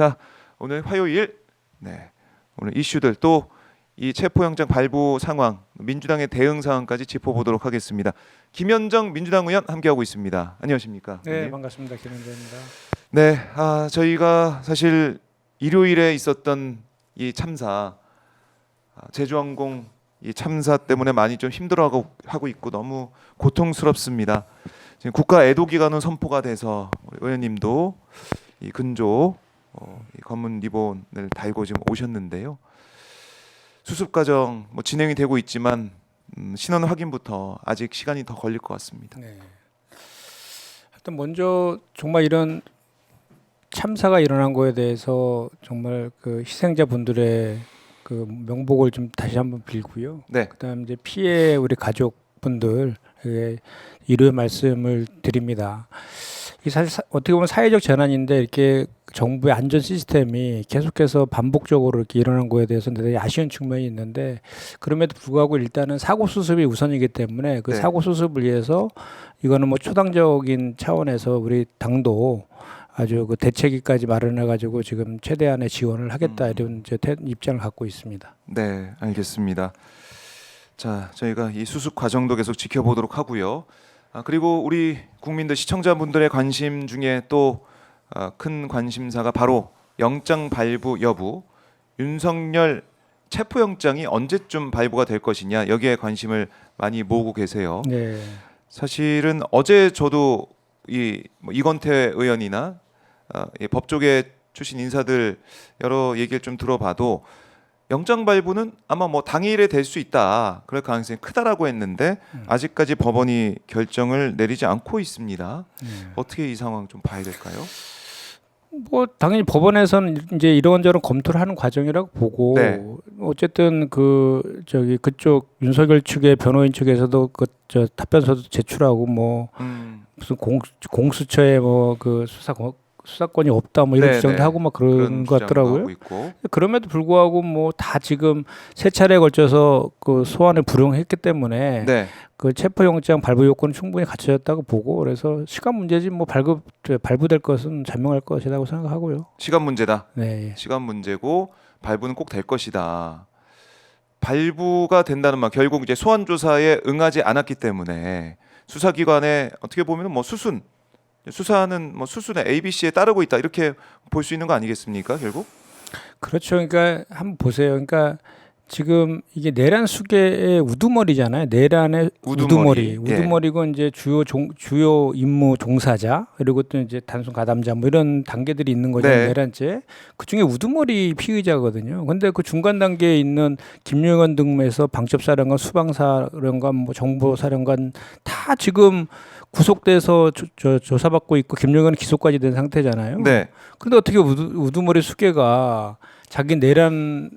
자, 오늘 화요일 오늘 이슈들 또 이 체포영장 발부 상황, 민주당의 대응 상황까지 짚어보도록 하겠습니다. 김현정 민주당 의원 함께하고 있습니다. 안녕하십니까? 네, 의원님? 반갑습니다. 김현정입니다. 네, 저희가 사실 일요일에 있었던 이 참사, 제주항공 이 참사 때문에 많이 좀 힘들어하고 있고 너무 고통스럽습니다. 지금 국가 애도 기간은 선포가 돼서 우리 의원님도 이 근조 이 검은 리본을 달고 지금 오셨는데요. 수습 과정 진행이 되고 있지만 신원 확인부터 아직 시간이 더 걸릴 것 같습니다. 네. 하여튼 먼저 정말 이런 참사가 일어난 거에 대해서 정말 그 희생자분들의 그 명복을 좀 다시 한번 빌고요. 네, 그다음 이제 피해 우리 가족분들에게 위로의 말씀을 드립니다. 이 사실 어떻게 보면 사회적 재난인데 이렇게 정부의 안전 시스템이 계속해서 반복적으로 이렇게 일어난 거에 대해서 대단히 아쉬운 측면이 있는데 그럼에도 불구하고 일단은 사고 수습이 우선이기 때문에 그 네. 사고 수습을 위해서 이거는 뭐 초당적인 차원에서 우리 당도 아주 그 대책위까지 마련해 가지고 지금 최대한의 지원을 하겠다 이런 이제 입장을 갖고 있습니다. 네, 알겠습니다. 자, 저희가 이 수습 과정도 계속 지켜보도록 하고요. 그리고 우리 국민들 시청자분들의 관심 중에 또 큰 관심사가 바로 영장 발부 여부, 윤석열 체포영장이 언제쯤 발부가 될 것이냐 여기에 관심을 많이 모으고 계세요. 네. 사실은 어제 저도 이건태 의원이나 이 법조계 출신 인사들 여러 얘기를 좀 들어봐도 영장 발부는 아마 당일에 될 수 있다. 그럴 가능성이 크다라고 했는데 아직까지 법원이 결정을 내리지 않고 있습니다. 어떻게 이 상황 좀 봐야 될까요? 뭐 당연히 법원에서는 이제 이런저런 검토를 하는 과정이라고 보고 네. 어쨌든 그쪽 윤석열 측의 변호인 측에서도 저 답변서도 제출하고 뭐 무슨 공수처에 그 수사권이 없다 뭐 이런 네, 주장도 네. 하고 막 그런 것 주장도 같더라고요. 하고 있고. 그럼에도 불구하고 뭐 다 지금 세 차례에 걸쳐서 그 소환을 불용했기 때문에 네. 그 체포영장 발부 요건은 충분히 갖춰졌다고 보고 그래서 시간 문제지 뭐 발부될 것은 자명할 것이라고 생각하고요. 시간 문제다. 네. 시간 문제고 발부는 꼭 될 것이다. 발부가 된다는 말 결국 이제 소환 조사에 응하지 않았기 때문에 수사기관에 어떻게 보면 수사는 수순의 ABC에 따르고 있다 이렇게 볼 수 있는 거 아니겠습니까? 결국 그렇죠. 그러니까 한번 보세요. 그러니까 지금 이게 내란 수계의 우두머리잖아요. 내란의 우두머리. 우두머리고 이제 주요 임무 종사자 그리고 또 이제 단순 가담자 뭐 이런 단계들이 있는 거죠. 네. 내란죄. 그 중에 우두머리 피의자거든요. 근데 그 중간 단계에 있는 김용현 등에서 방첩사령관, 수방사령관, 뭐 정보사령관 다 지금 구속돼서 조사받고 있고 김용현은 기소까지 된 상태잖아요. 네. 근데 어떻게 우두머리 수계가 자기 내란을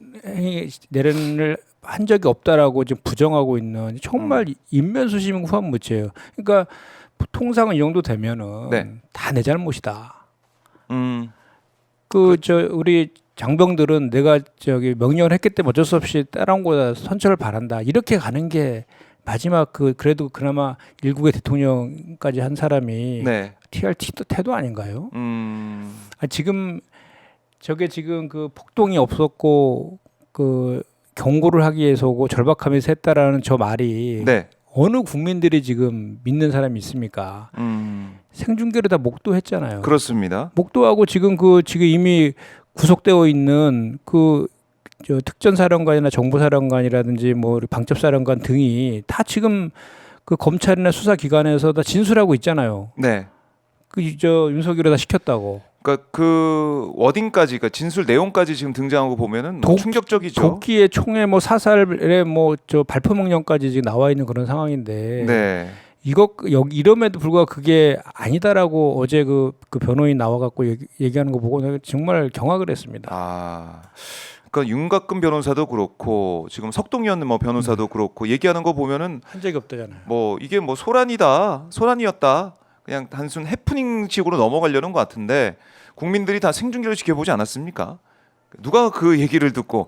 한 적이 없다라고 지금 부정하고 있는 정말 인면수심 후한무죄예요. 그러니까 통상은 이 정도 되면은 네. 다 내 잘못이다. 우리 장병들은 내가 명령을 했기 때문에 어쩔 수 없이 따라온 거다 선처를 바란다. 이렇게 가는 게 마지막 그래도 그나마 일국의 대통령까지 한 사람이 네. TRT 태도 아닌가요? 지금 그 폭동이 없었고 그 경고를 하기 위해서고 절박함에서 했다라는 저 말이 네. 어느 국민들이 지금 믿는 사람이 있습니까? 생중계로 다 목도했잖아요. 그렇습니다. 목도하고 지금 이미 구속되어 있는 특전사령관이나 정보사령관이라든지 뭐 방첩사령관 등이 다 지금 그 검찰이나 수사기관에서 다 진술하고 있잖아요. 네. 윤석열에다 시켰다고. 그러니까 그 워딩까지, 그러니까 진술 내용까지 지금 등장한 거 보면은 충격적이죠. 도끼에 총에 뭐 사살에 뭐 발포 명령까지 지금 나와 있는 그런 상황인데. 네. 이럼에도 불구하고 그게 아니다라고 어제 그 변호인 나와갖고 얘기하는 거 보고 내가 정말 경악을 했습니다. 그러니까 윤곽근 변호사도 그렇고 지금 석동현 변호사도 그렇고 얘기하는 거 보면은 한 적이 없다잖아요. 이게 소란이었다. 그냥 단순 해프닝식으로 넘어가려는 것 같은데 국민들이 다 생중계로 지켜보지 않았습니까? 누가 그 얘기를 듣고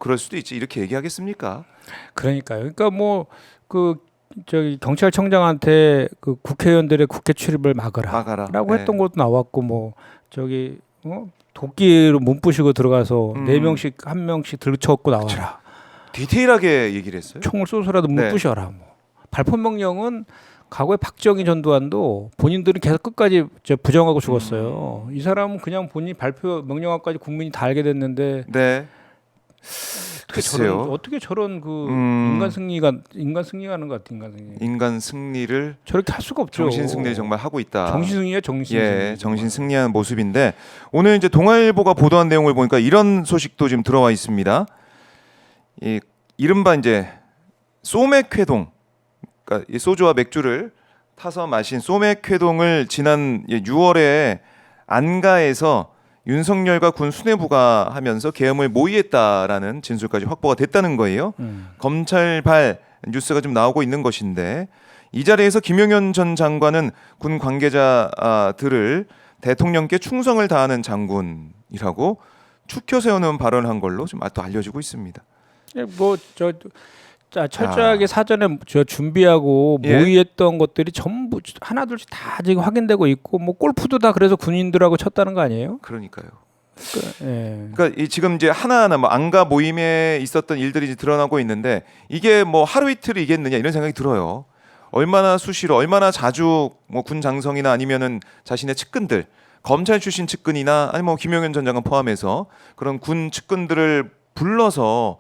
그럴 수도 있지 이렇게 얘기하겠습니까? 그러니까요. 그러니까 경찰청장한테 그 국회의원들의 국회 출입을 막아라라고 네. 했던 것도 나왔고 도끼로 몸 부시고 들어가서 음. 4명씩 1명씩 들쳐갖고 나와라. 디테일하게 얘기를 했어요. 총을 쏘서라도 몸 네. 부셔라. 뭐. 발포 명령은 과거에 박정희 전두환도 본인들은 계속 끝까지 부정하고 죽었어요. 이 사람은 그냥 본인 발표 명령하고까지 국민이 다 알게 됐는데 네. 글쎄요. 어떻게 저런 그 음. 인간 승리가 하는 것 같아. 인간 승리를 저렇게 할 수가 없죠. 정신 승리를 정말 하고 있다. 정신 승리야 정신 예, 승리. 정신 승리하는 모습인데 오늘 이제 동아일보가 보도한 내용을 보니까 이런 소식도 지금 들어와 있습니다. 이 이른바 이제 소맥회동, 그러니까 이 소주와 맥주를 타서 마신 소맥회동을 지난 6월에 안가에서 윤석열과 군 수뇌부가 하면서 계엄을 모의했다라는 진술까지 확보가 됐다는 거예요. 검찰발 뉴스가 좀 나오고 있는 것인데 이 자리에서 김용현 전 장관은 군 관계자들을 대통령께 충성을 다하는 장군이라고 축켜 세우는 발언을 한 걸로 좀 또 알려지고 있습니다. 뭐저 철저하게 사전에 저 준비하고 예. 모의했던 것들이 전부 하나둘씩 다 지금 확인되고 있고 뭐 골프도 다 그래서 군인들하고 쳤다는 거 아니에요? 그러니까요. 예. 그러니까 이 지금 이제 하나하나 뭐 안가 모임에 있었던 일들이 이제 드러나고 있는데 이게 뭐 하루 이틀이겠느냐 이런 생각이 들어요. 얼마나 수시로 얼마나 자주 뭐 군 장성이나 아니면은 자신의 측근들 검찰 출신 측근이나 아니면 뭐 김용현 전 장관 포함해서 그런 군 측근들을 불러서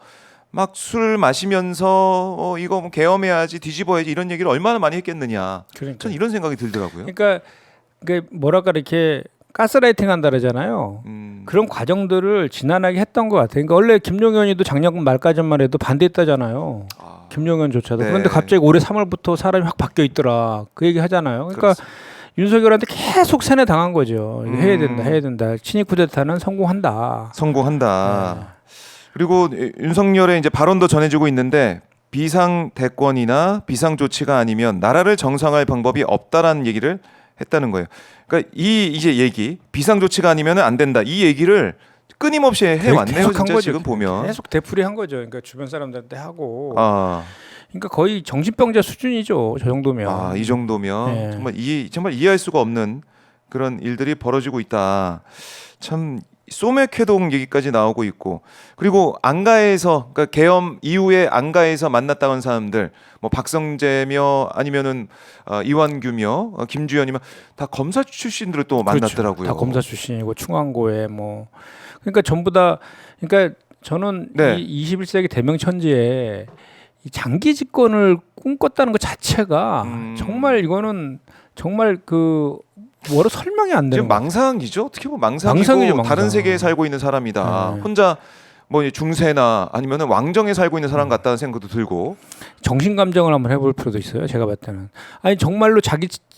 막 술 마시면서 이거 뭐 계엄해야지 뒤집어야지 이런 얘기를 얼마나 많이 했겠느냐. 그러니까. 전 이런 생각이 들더라고요. 그러니까 뭐랄까 이렇게 가스라이팅 한다 그러잖아요. 그런 과정들을 지난하게 했던 것 같아요. 그러니까 원래 김용현이도 작년 말까지만 해도 반대했다잖아요. 김용현조차도. 네. 그런데 갑자기 올해 3월부터 사람이 확 바뀌어 있더라. 그 얘기 하잖아요. 그러니까 그렇습니다. 윤석열한테 계속 세뇌 당한 거죠. 이거 해야 된다. 친위 쿠데타는 성공한다. 성공한다. 그리고 윤석열의 이제 발언도 전해지고 있는데 비상 대권이나 비상 조치가 아니면 나라를 정상화할 방법이 없다라는 얘기를 했다는 거예요. 그러니까 이 이제 얘기 비상 조치가 아니면 안 된다. 이 얘기를 끊임없이 해왔네요. 계속 한 진짜 거죠. 지금 보면. 계속 되풀이한 거죠. 그러니까 주변 사람들한테 하고. 아, 그러니까 거의 정신병자 수준이죠. 저 정도면. 이 정도면 네. 정말 이해할 수가 없는 그런 일들이 벌어지고 있다. 참 소맥회동 얘기까지 나오고 있고 그리고 안가에서 그러니까 계엄 이후에 안가에서 만났다는 사람들 뭐 박성재며 아니면은 이완규며 김주현이며 다 검사 출신들을 또 만났더라고요. 다 검사 출신이고 충안고에 뭐 그러니까 전부 다 그러니까 저는 네. 이 21세기 대명천지에 이 장기 집권을 꿈꿨다는 것 자체가 정말 이거는 정말 그 뭐로 설명이 안 되는 지금 망상이죠. 어떻게 보면 망상이고 망상이죠, 망상. 다른 세계에 살고 있는 사람이다. 네. 혼자 뭐 중세나 아니면은 왕정에 살고 있는 사람 같다는 생각도 들고. 정신 감정을 한번 해볼 필요도 있어요. 제가 봤을 때는 아니 정말로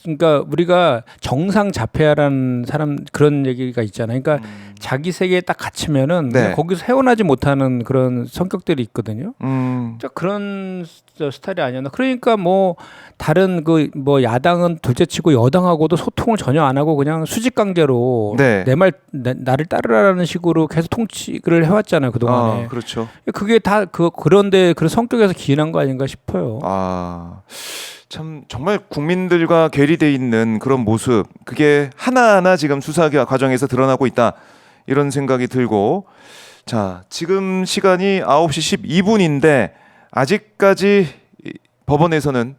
그러니까 우리가 정상 자폐아라는 사람 그런 얘기가 있잖아요. 그러니까 자기 세계에 딱 갇히면은 네. 그냥 거기서 헤어나지 못하는 그런 성격들이 있거든요. 음. 그런 스타일이 아니었나. 그러니까 뭐 다른 그 뭐 야당은 둘째치고 여당하고도 소통을 전혀 안 하고 그냥 수직관계로 네. 나를 따르라는 식으로 계속 통치를 해왔잖아요 그 동안에. 그렇죠. 그게 다 그런데 그런 성격에서 기인한 거 아닌가 싶어요. 참 정말 국민들과 괴리돼 있는 그런 모습 그게 하나하나 지금 수사 과정에서 드러나고 있다 이런 생각이 들고 자 지금 시간이 9시 12분인데 아직까지 법원에서는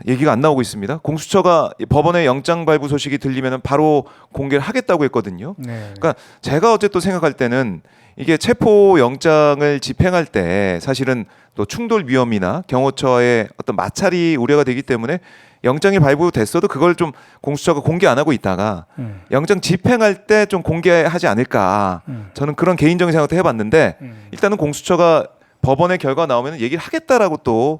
얘기가 안 나오고 있습니다. 공수처가 법원의 영장 발부 소식이 들리면 바로 공개를 하겠다고 했거든요. 네. 그러니까 제가 어쨌든 생각할 때는 이게 체포 영장을 집행할 때 사실은 또 충돌 위험이나 경호처의 어떤 마찰이 우려가 되기 때문에 영장이 발부됐어도 그걸 좀 공수처가 공개 안 하고 있다가 영장 집행할 때 좀 공개하지 않을까. 저는 그런 개인적인 생각도 해봤는데 일단은 공수처가 법원의 결과 나오면 얘기를 하겠다라고 또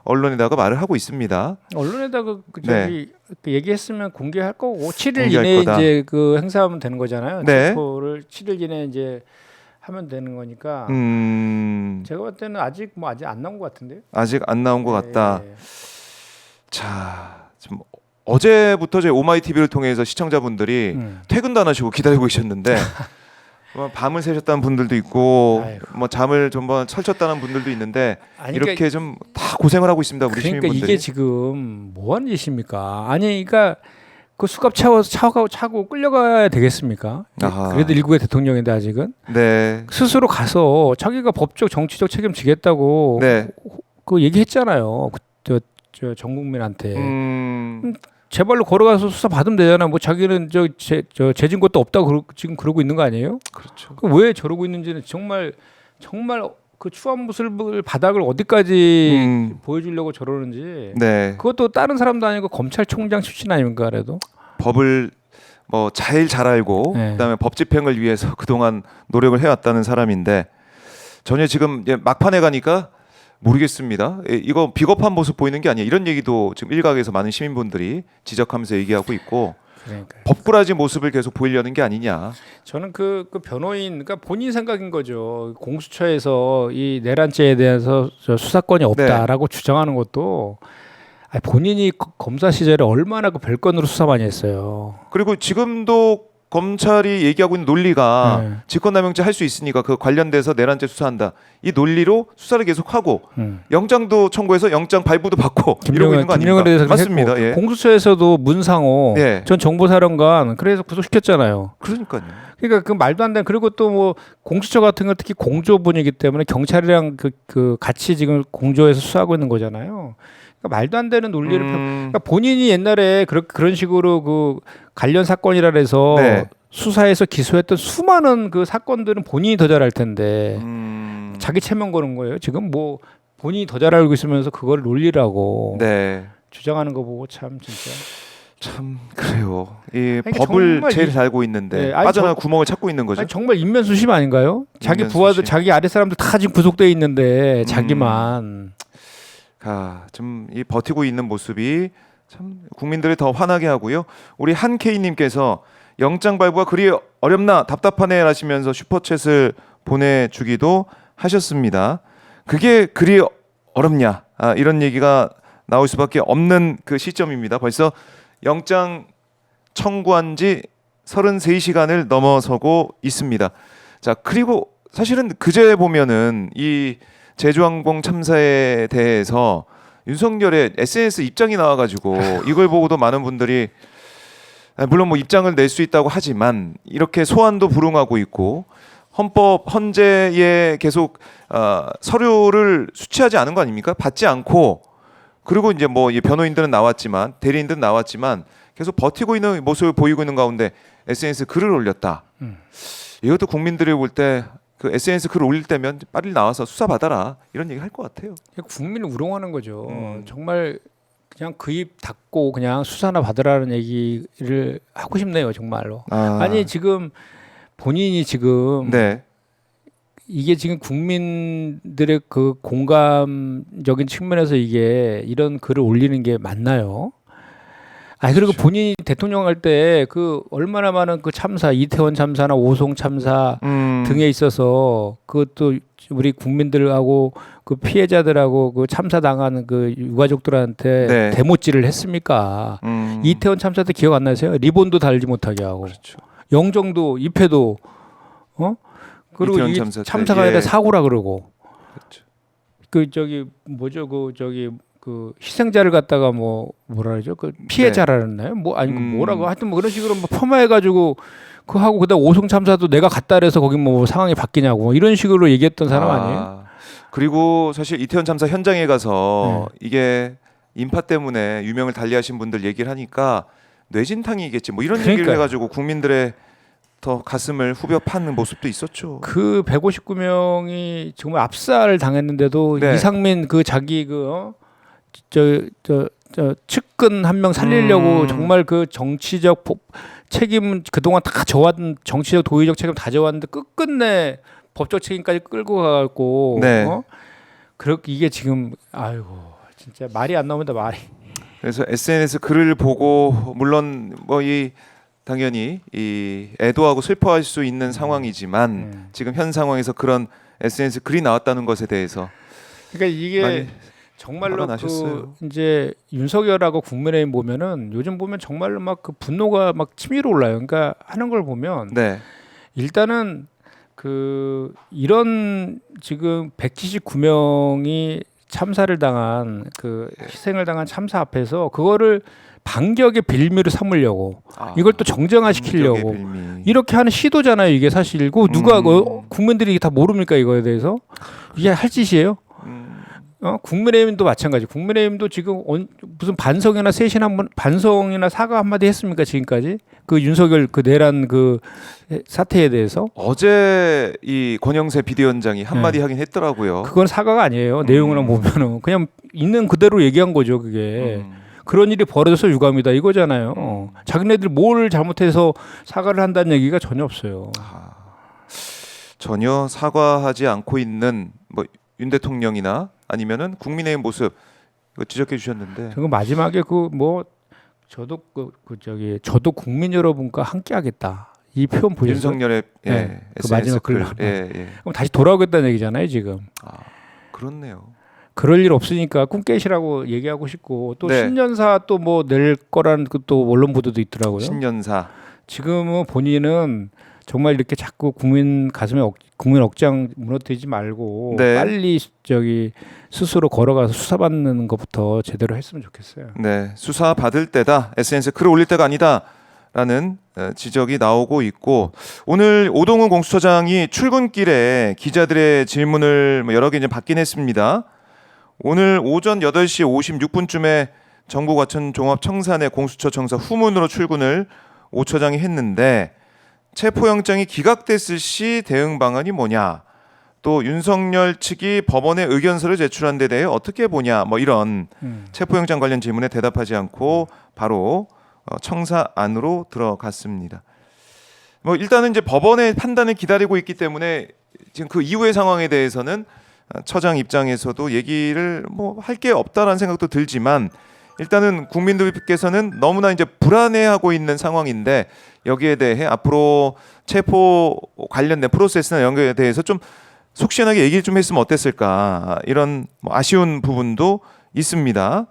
언론에다가 말을 하고 있습니다. 언론에다가 네. 그 얘기했으면 공개할 거고 7일 공개할 이내에 거다. 이제 그 행사하면 되는 거잖아요. 네. 체포를 7일 이내에 이제 하면 되는 거니까 제가 볼 때는 아직 안 나온 것 같은데요. 아직 안 나온 것 같다. 네. 자, 지금 어제부터 저희 오마이 TV를 통해서 시청자분들이 퇴근도 안 하시고 기다리고 계셨는데 뭐 밤을 새셨다는 분들도 있고 아이고. 뭐 잠을 전번 설쳤다는 분들도 있는데 아니, 이렇게 좀 다 고생을 하고 있습니다. 우리 그러니까 시민분들이. 이게 지금 뭐 하는 짓입니까? 아니 그러니까 그 수갑 차고 끌려가야 되겠습니까? 아하. 그래도 일국의 대통령인데 아직은 네. 스스로 가서 자기가 법적 정치적 책임지겠다고 네. 그 얘기했잖아요. 저 전 국민한테 음. 제발로 걸어가서 수사 받으면 되잖아. 뭐 자기는 저 재진 것도 없다고 지금 그러고 있는 거 아니에요? 그렇죠. 그 왜 저러고 있는지는 정말 그 추한 모습을 바닥을 어디까지 보여주려고 저러는지. 네. 그것도 다른 사람도 아니고 검찰총장 출신 아닙니까? 그래도 법을 뭐 제일 잘 알고 네. 그다음에 법 집행을 위해서 그동안 노력을 해왔다는 사람인데 전혀 지금 이제 막판에 가니까 모르겠습니다. 이거 비겁한 모습 보이는 게 아니야. 이런 얘기도 지금 일각에서 많은 시민분들이 지적하면서 얘기하고 있고 그러니까 법꾸라지 모습을 계속 보이려는 게 아니냐. 저는 그 변호인 그러니까 본인 생각인 거죠. 공수처에서 이 내란죄에 대해서 저 수사권이 없다라고 주장하는 것도 아니, 본인이 검사 시절에 얼마나 그 별건으로 수사 많이 했어요. 그리고 지금도 검찰이 얘기하고 있는 논리가 네. 직권남용죄 할 수 있으니까 그 관련돼서 내란죄 수사한다. 이 논리로 수사를 계속하고 영장도 청구해서 영장 발부도 받고 이러고 있는 거 아닙니까? 대해서 맞습니다. 예. 공수처에서도 문상호 예. 전 정보사령관 그래서 구속시켰잖아요. 그러니까요. 그러니까 그 말도 안 되는 그리고 또 뭐 공수처 같은 건 특히 공조분이기 때문에 경찰이랑 그 같이 지금 공조해서 수사하고 있는 거잖아요. 그러니까 말도 안 되는 논리를 그러니까 본인이 옛날에 그런 식으로 그 관련 사건이라 해서 네. 수사해서 기소했던 수많은 그 사건들은 본인이 더 잘 알 텐데 자기 체면 거는 거예요. 지금 뭐 본인이 더 잘 알고 있으면서 그걸 논리라고 네. 주장하는 거 보고 참 진짜 참 그래요. 이 아니, 법을 정말 제일 잘 알고 있는데 네, 아니, 빠져나갈 구멍을 찾고 있는 거죠. 아니, 정말 인면수심 아닌가요? 자기 인면수심. 부하들 자기 아래 사람들 다 지금 구속돼 있는데 자기만 좀 이 버티고 있는 모습이 참 국민들을 더 화나게 하고요. 우리 한케이님께서 영장 발부가 그리 어렵나 답답하네 하시면서 슈퍼챗을 보내주기도 하셨습니다. 그게 그리 어렵냐 이런 얘기가 나올 수밖에 없는 그 시점입니다. 벌써 영장 청구한 지 33시간을 넘어서고 있습니다. 자, 그리고 사실은 그제 보면은 이 제주항공 참사에 대해서 윤석열의 SNS 입장이 나와가지고 이걸 보고도 많은 분들이 물론 뭐 입장을 낼 수 있다고 하지만 이렇게 소환도 불응하고 있고 헌재에 계속 서류를 수취하지 않은 거 아닙니까? 받지 않고 그리고 이제 뭐 변호인들은 나왔지만 대리인들은 나왔지만 계속 버티고 있는 모습을 보이고 있는 가운데 SNS 글을 올렸다. 이것도 국민들이 볼 때 그 SNS 글 올릴 때면 빨리 나와서 수사 받아라 이런 얘기 할 것 같아요. 국민을 우롱하는 거죠. 정말 그냥 그 입 닫고 그냥 수사나 받으라는 얘기를 하고 싶네요, 정말로. 아니 지금 본인이 지금 네. 이게 지금 국민들의 그 공감적인 측면에서 이게 이런 글을 올리는 게 맞나요? 아니 그리고 그렇죠. 본인이 대통령 할 때 그 얼마나 많은 그 참사 이태원 참사나 오송 참사 등에 있어서 그것도 우리 국민들하고 그 피해자들하고 그 참사 당하는 그 유가족들한테 네. 데모질을 했습니까? 이태원 참사 때 기억 안 나세요? 리본도 달지 못하게 하고 그렇죠. 영정도 입회도 그리고 이태원 이게 참사 때, 참사가 아니라 예. 사고라 그러고 그렇죠. 그 저기 뭐죠 그 희생자를 갖다가 뭐라 그러죠 그 피해자라는 나요 뭐 아니 뭐라고 하여튼 뭐 그런 식으로 뭐 폄하해가지고 그 하고 그다음 오송 참사도 내가 갔다 그래서 거기 뭐 상황이 바뀌냐고 뭐 이런 식으로 얘기했던 사람 아니에요? 그리고 사실 이태원 참사 현장에 가서 이게 인파 때문에 유명을 달리하신 분들 얘기를 하니까 뇌진탕이겠지 뭐 이런 얘기를 그러니까요. 해가지고 국민들의 더 가슴을 후벼 파는 모습도 있었죠. 그 159명이 정말 압살을 당했는데도 네. 이상민 그 자기 저 측근 한 명 살리려고 정말 그 정치적 책임은 그동안 다 져왔던 정치적 도의적 책임 다 져왔는데 끝끝내 법적 책임까지 끌고 가고 네. 그렇게 이게 지금 아이고 진짜 말이 안 나옵니다 말이. 그래서 SNS 글을 보고 물론 뭐 당연히 이 애도하고 슬퍼할 수 있는 상황이지만 지금 현 상황에서 그런 SNS 글이 나왔다는 것에 대해서 그러니까 이게 많이 정말로 화가 나셨어요. 그 이제 윤석열하고 국민의힘 보면은 요즘 보면 정말로 막 그 분노가 막 치밀어 올라요. 그러니까 하는 걸 보면 네. 일단은 그 이런 지금 179명이 참사를 당한 그 희생을 당한 참사 앞에서 그거를 반격의 빌미를 삼으려고 이걸 또 정쟁화시키려고 공격의 빌미. 이렇게 하는 시도잖아요. 이게 사실 그 누가 국민들이 다 모릅니까 이거에 대해서 이게 할 짓이에요? 국민의힘도 마찬가지. 국민의힘도 지금 무슨 반성이나 쇄신 한번 반성이나 사과 한마디 했습니까 지금까지? 그 윤석열 그 내란 그 사태에 대해서 어제 이 권영세 비대위원장이 한마디 하긴 했더라고요. 그건 사과가 아니에요. 내용을 보면은 그냥 있는 그대로 얘기한 거죠. 그게 그런 일이 벌어져서 유감이다 이거잖아요. 자기네들 뭘 잘못해서 사과를 한다는 얘기가 전혀 없어요. 전혀 사과하지 않고 있는 뭐 윤 대통령이나 아니면은 국민의힘 모습 이거 지적해 주셨는데 그 마지막에 그 뭐 저도 저도 국민 여러분과 함께하겠다 이 표현 보셨어요? 윤석열의 네, 그 SNS 마지막 글. 글. 예. 그럼 다시 돌아오겠다는 얘기잖아요 지금. 그렇네요. 그럴 일 없으니까 꿈 깨시라고 얘기하고 싶고 또 네. 신년사 또 뭐 낼 거라는 그 또 언론 보도도 있더라고요. 신년사. 지금은 본인은 정말 이렇게 자꾸 국민 가슴에 국민 억장 무너뜨리지 말고 네. 빨리 스스로 걸어가서 수사받는 것부터 제대로 했으면 좋겠어요. 네, 수사 받을 때다. SNS 글을 올릴 때가 아니다라는 지적이 나오고 있고 오늘 오동훈 공수처장이 출근길에 기자들의 질문을 여러 개 이제 받긴 했습니다. 오늘 오전 8시 56분쯤에 정부과천 종합청사내 공수처 청사 후문으로 출근을 오 처장이 했는데 체포영장이 기각됐을 시 대응 방안이 뭐냐, 또 윤석열 측이 법원에 의견서를 제출한 데 대해 어떻게 보냐, 뭐 이런 체포영장 관련 질문에 대답하지 않고 바로 청사 안으로 들어갔습니다. 뭐 일단은 이제 법원의 판단을 기다리고 있기 때문에 지금 그 이후의 상황에 대해서는 처장 입장에서도 얘기를 뭐 할 게 없다라는 생각도 들지만 일단은 국민들께서는 너무나 이제 불안해하고 있는 상황인데 여기에 대해 앞으로 체포 관련된 프로세스나 이런 거에 대해서 좀 속 시원하게 얘기를 좀 했으면 어땠을까, 이런 뭐 아쉬운 부분도 있습니다.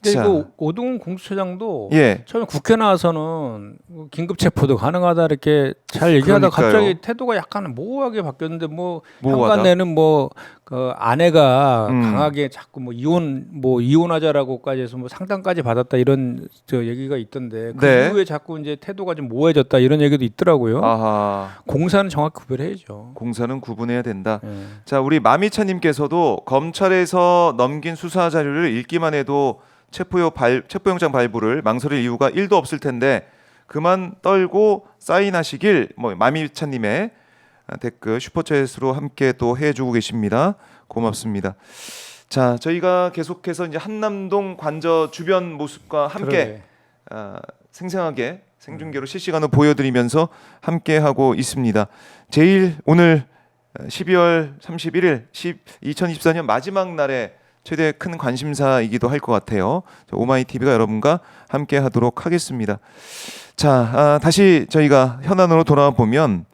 근데 자. 이거 오동훈 공수처장도 예. 처음에 국회 나와서는 긴급 체포도 가능하다 이렇게 잘 얘기하다가 그러니까요. 갑자기 태도가 약간 모호하게 바뀌었는데 뭐 모호하다? 현관내는 뭐 그 아내가 음. 강하게 자꾸 뭐 이혼하자라고까지 해서 뭐 상담까지 받았다 이런 저 얘기가 있던데 그 네. 이후에 자꾸 이제 태도가 좀 모호해졌다 이런 얘기도 있더라고요. 아하. 공사는 정확히 구별해야죠. 공사는 구분해야 된다. 예. 자, 우리 마미차님께서도 검찰에서 넘긴 수사 자료를 읽기만 해도 체포영장 발부를 망설일 이유가 1도 없을 텐데 그만 떨고 사인하시길, 뭐 마미차님의 댓글 슈퍼챗으로 함께 또 해주고 계십니다. 고맙습니다. 자, 저희가 계속해서 이제 한남동 관저 주변 모습과 함께 생생하게 생중계로 실시간으로 보여드리면서 함께 하고 있습니다. 제일 오늘 12월 31일 2024년 마지막 날에 최대 큰 관심사이기도 할 것 같아요. 오마이TV가 여러분과 함께 하도록 하겠습니다. 자, 다시 저희가 현안으로 돌아와 보면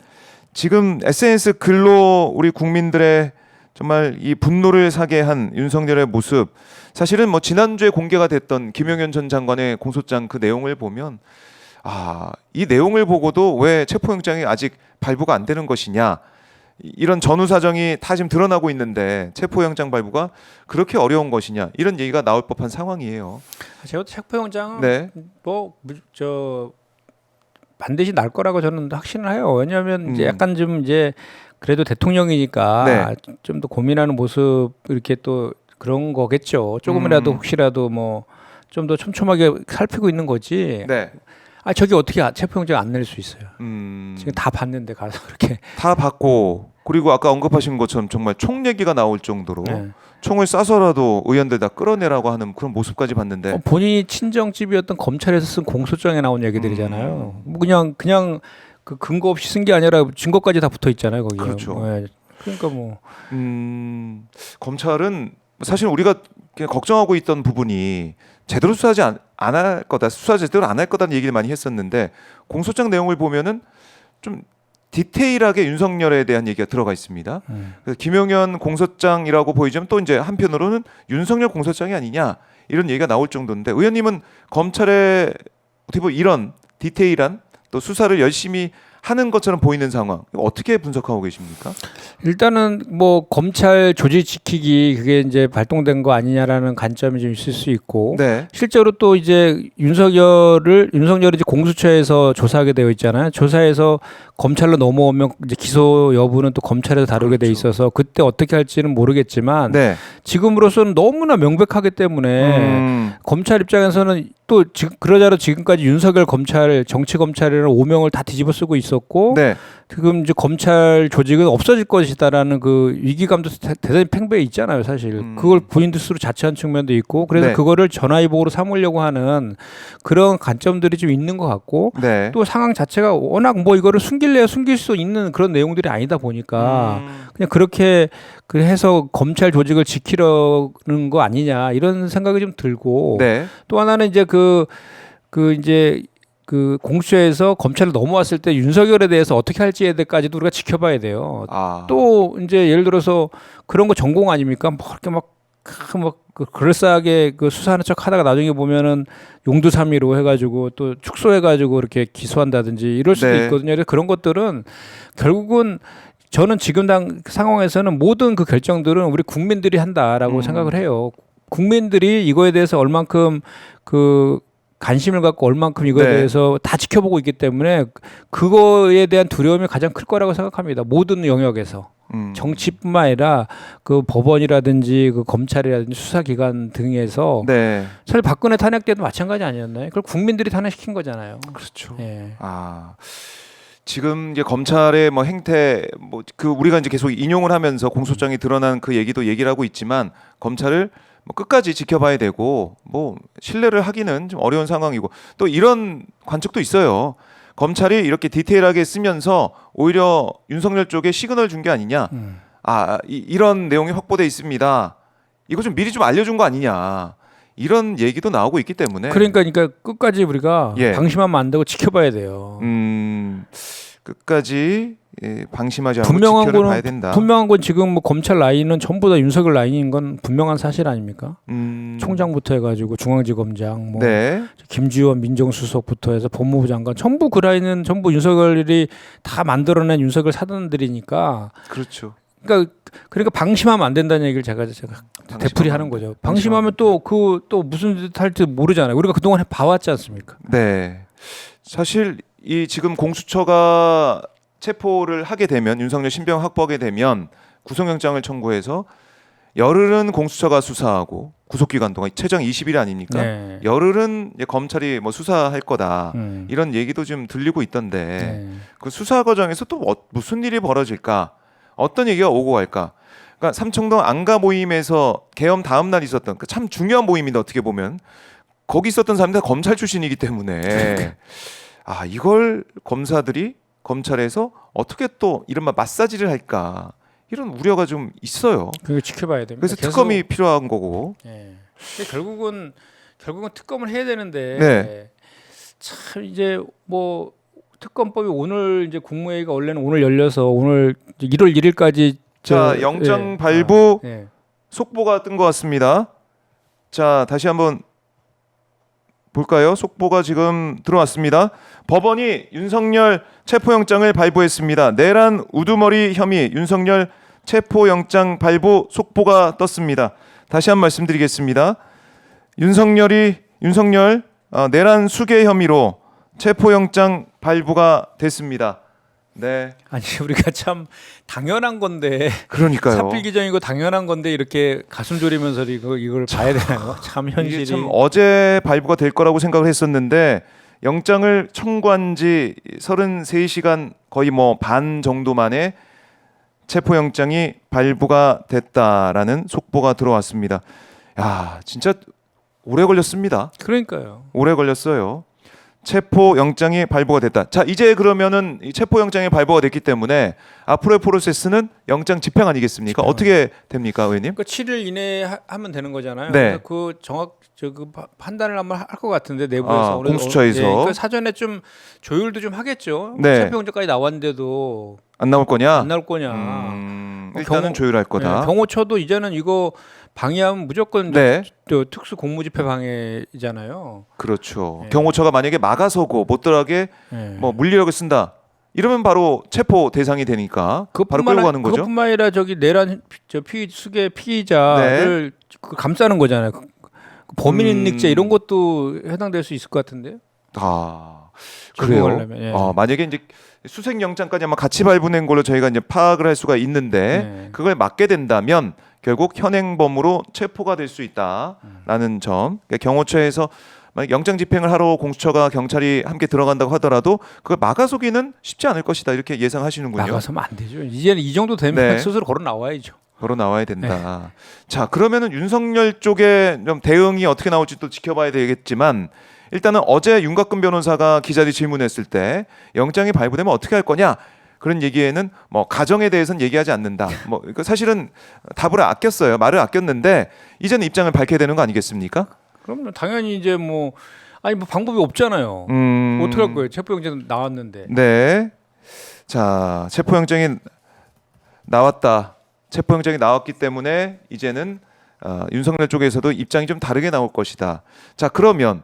지금 SNS 글로 우리 국민들의 정말 이 분노를 사게 한 윤석열의 모습, 사실은 뭐 지난주에 공개가 됐던 김용현 전 장관의 공소장 그 내용을 보면 이 내용을 보고도 왜 체포영장이 아직 발부가 안 되는 것이냐, 이런 전후 사정이 다 지금 드러나고 있는데 체포영장 발부가 그렇게 어려운 것이냐, 이런 얘기가 나올 법한 상황이에요. 제가 체포영장은 네. 반드시 날 거라고 저는 확신을 해요. 왜냐하면 이제 음. 약간 좀 이제 그래도 대통령이니까 네. 좀 더 고민하는 모습 이렇게 또 그런 거겠죠. 조금이라도 혹시라도 뭐 좀 더 촘촘하게 살피고 있는 거지. 네. 저기 어떻게 체포영장 안 낼 수 있어요. 음. 지금 다 봤는데 가서 그렇게. 다 받고, 그리고 아까 언급하신 것처럼 정말 총 얘기가 나올 정도로 네. 총을 쏴서라도 의원들 다 끌어내라고 하는 그런 모습까지 봤는데 본인이 친정집이었던 검찰에서 쓴 공소장에 나온 얘기들이잖아요. 뭐 그냥 그 근거 없이 쓴 게 아니라 증거까지 다 붙어 있잖아요 거기에. 그렇죠. 네. 그러니까 뭐 검찰은 사실 우리가 그냥 걱정하고 있던 부분이 제대로 수사하지 안 할 거다, 수사 제대로 안 할 거다는 얘기를 많이 했었는데 공소장 내용을 보면은 좀 디테일하게 윤석열에 대한 얘기가 들어가 있습니다. 그래서 김용현 공소장이라고 보이지만 또 이제 한편으로는 윤석열 공소장이 아니냐, 이런 얘기가 나올 정도인데, 의원님은 검찰의 어떻게 보면 이런 디테일한 또 수사를 열심히 하는 것처럼 보이는 상황. 이거 어떻게 분석하고 계십니까? 일단은 뭐 검찰 조직 지키기 그게 이제 발동된 거 아니냐라는 관점이 좀 있을 수 있고 네. 실제로 또 이제 윤석열이 이제 공수처에서 조사하게 되어 있잖아요. 조사에서 검찰로 넘어오면 이제 기소 여부는 또 검찰에서 다루게 돼 그렇죠. 있어서 그때 어떻게 할지는 모르겠지만 네. 지금으로서는 너무나 명백하기 때문에 검찰 입장에서는 또 그러자로 지금까지 윤석열 검찰 정치 검찰이라는 오명을 다 뒤집어 쓰고 있었고 네. 지금 이제 검찰 조직은 없어질 것이다라는 그 위기감도 대단히 팽배해 있잖아요, 사실. 그걸 본인들 스스로 자처한 측면도 있고 그래서 네. 그거를 전화위복으로 삼으려고 하는 그런 관점들이 좀 있는 것 같고 네. 또 상황 자체가 워낙 뭐 이거를 숨길래야 숨길 수 있는 그런 내용들이 아니다 보니까 그냥 그렇게 해서 검찰 조직을 지키려는 거 아니냐 이런 생각이 좀 들고 네. 또 하나는 이제 이제 그 공수처에서 검찰로 넘어왔을 때 윤석열에 대해서 어떻게 할지에 대해서까지도 우리가 지켜봐야 돼요. 아. 또 이제 예를 들어서 그런 거 전공 아닙니까? 뭐 이렇게 막 그럴싸하게 그 수사하는 척 하다가 나중에 보면은 용두사미로 해가지고 또 축소해가지고 이렇게 기소한다든지 이럴 수도 네. 있거든요. 그래서 그런 것들은 결국은 저는 지금 당 상황에서는 모든 그 결정들은 우리 국민들이 한다라고 생각을 해요. 국민들이 이거에 대해서 얼만큼 그 관심을 갖고 얼만큼 이거에 네. 대해서 다 지켜보고 있기 때문에 그거에 대한 두려움이 가장 클 거라고 생각합니다. 모든 영역에서. 정치뿐만 아니라 그 법원이라든지 그 검찰이라든지 수사기관 등에서 네. 사실 박근혜 탄핵 때도 마찬가지 아니었나요? 그걸 국민들이 탄핵시킨 거잖아요. 그렇죠. 예. 아. 지금 이제 검찰의 뭐 행태 뭐 그 우리가 이제 계속 인용을 하면서 공소장이 드러난 그 얘기를 하고 있지만 검찰을 뭐 끝까지 지켜봐야 되고 뭐 신뢰를 하기는 좀 어려운 상황이고 또 이런 관측도 있어요. 검찰이 이렇게 디테일하게 쓰면서 오히려 윤석열 쪽에 시그널 준 게 아니냐. 이런 내용이 확보돼 있습니다. 이거 좀 미리 좀 알려준 거 아니냐. 이런 얘기도 나오고 있기 때문에 그러니까 끝까지 우리가 예. 방심하면 안 되고 지켜봐야 돼요. 끝까지 방심하지 않고 지켜봐야 된다. 분명한 건 지금 뭐 검찰 라인은 전부 다 윤석열 라인인 건 분명한 사실 아닙니까? 총장부터 해가지고 중앙지검장, 뭐 네. 김주원 민정수석부터 해서 법무부 장관 전부 그 라인은 전부 윤석열이 다 만들어낸 윤석열 사단들이니까. 그렇죠. 그러니까 방심하면 안 된다는 얘기를 제가 되풀이하는 거죠. 방심하면 또 무슨 짓 할지 모르잖아요. 우리가 그동안 봐왔지 않습니까? 네. 사실 이 지금 공수처가 체포를 하게 되면 윤석열 신병 확보하게 되면 구속영장을 청구해서 열흘은 공수처가 수사하고 구속기간 동안 최장 20일 아닙니까? 네. 열흘은 이제 검찰이 뭐 수사할 거다 이런 얘기도 좀 들리고 있던데 네. 그 수사 과정에서 또 무슨 일이 벌어질까? 어떤 얘기가 오고 갈까? 그러니까 삼청동 안가 모임에서 계엄 다음 날 있었던 그 참 중요한 모임인데 어떻게 보면 거기 있었던 사람들 다 검찰 출신이기 때문에 이걸 검사들이 검찰에서 어떻게 또 이른바 마사지를 할까 이런 우려가 좀 있어요. 그거 지켜봐야 됩니다. 그래서 특검이 필요한 거고. 네. 결국은 특검을 해야 되는데 네. 참 이제 뭐 특검법이 오늘 이제 국무회의가 원래는 오늘 열려서 오늘 1월 1일까지 자 영장 발부 예. 속보가 뜬 것 같습니다. 자 다시 한번 볼까요? 속보가 지금 들어왔습니다. 법원이 윤석열 체포영장을 발부했습니다. 내란 우두머리 혐의 윤석열 체포영장 발부 속보가 떴습니다. 다시 한 번 말씀드리겠습니다. 윤석열 내란 수괴 혐의로 체포영장 발부가 됐습니다. 네. 아니 우리가 참 당연한 건데 그러니까요. 사필 기정이고 당연한 건데 이렇게 가슴 졸이면서 이걸 봐야 되나요? 참 현실이. 이게 참 어제 발부가 될 거라고 생각을 했었는데 영장을 청구한 지 33시간 거의 뭐 반 정도 만에 체포영장이 발부가 됐다라는 속보가 들어왔습니다. 야, 진짜 오래 걸렸습니다. 그러니까요. 오래 걸렸어요. 체포영장이 발부가 됐다. 자, 이제 그러면은 이 체포영장이 발부가 됐기 때문에 앞으로의 프로세스는 영장 집행 아니겠습니까? 어떻게 됩니까, 의원님? 그러니까 7일 이내에 하면 되는 거잖아요. 네. 그 판단을 한번 할 것 같은데 내부에서 공수처에서 그러니까 사전에 좀 조율도 좀 하겠죠. 네. 체포영장까지 나왔는데도 안 나올 거냐? 안 나올 거냐. 일단은 조율할 거다. 네, 경호처도 이제는 이거 방해하면 무조건 네. 또 특수 공무집행 방해잖아요. 그렇죠. 네. 경호처가 만약에 막아서고 못 들어가게 네. 뭐 물리력을 쓴다. 이러면 바로 체포 대상이 되니까 바로 끌고 가는 거죠. 그것뿐만 아니라 저기 내란 수계 피의자를 그 감싸는 거잖아요. 그 범인인닉죄 이런 것도 해당될 수 있을 것 같은데요. 아 그래요. 적용하려면, 예. 만약에 이제 수색 영장까지 아마 같이 발부된 걸로 저희가 이제 파악을 할 수가 있는데 네. 그걸 막게 된다면 결국 현행범으로 체포가 될 수 있다라는 점. 그러니까 경호처에서 만약 영장 집행을 하러 공수처가 경찰이 함께 들어간다고 하더라도 그걸 막아서기는 쉽지 않을 것이다 이렇게 예상하시는군요. 나가서면 안 되죠. 이제는 이 정도 되면 네. 스스로 걸어 나와야죠. 걸어 나와야 된다. 자 그러면은 윤석열 쪽에 좀 대응이 어떻게 나올지 또 지켜봐야 되겠지만 일단은 어제 윤곽근 변호사가 기자들이 질문했을 때 영장이 발부되면 어떻게 할 거냐 그런 얘기에는 뭐 가정에 대해서는 얘기하지 않는다. 뭐 사실은 답을 아꼈어요. 말을 아꼈는데 이제는 입장을 밝혀야 되는 거 아니겠습니까? 그럼 당연히 이제 뭐 방법이 없잖아요. 어떻게 할 거예요? 체포영장 나왔는데. 네. 자 체포영장이 나왔다. 체포영장이 나왔기 때문에 이제는 윤석열 쪽에서도 입장이 좀 다르게 나올 것이다. 자 그러면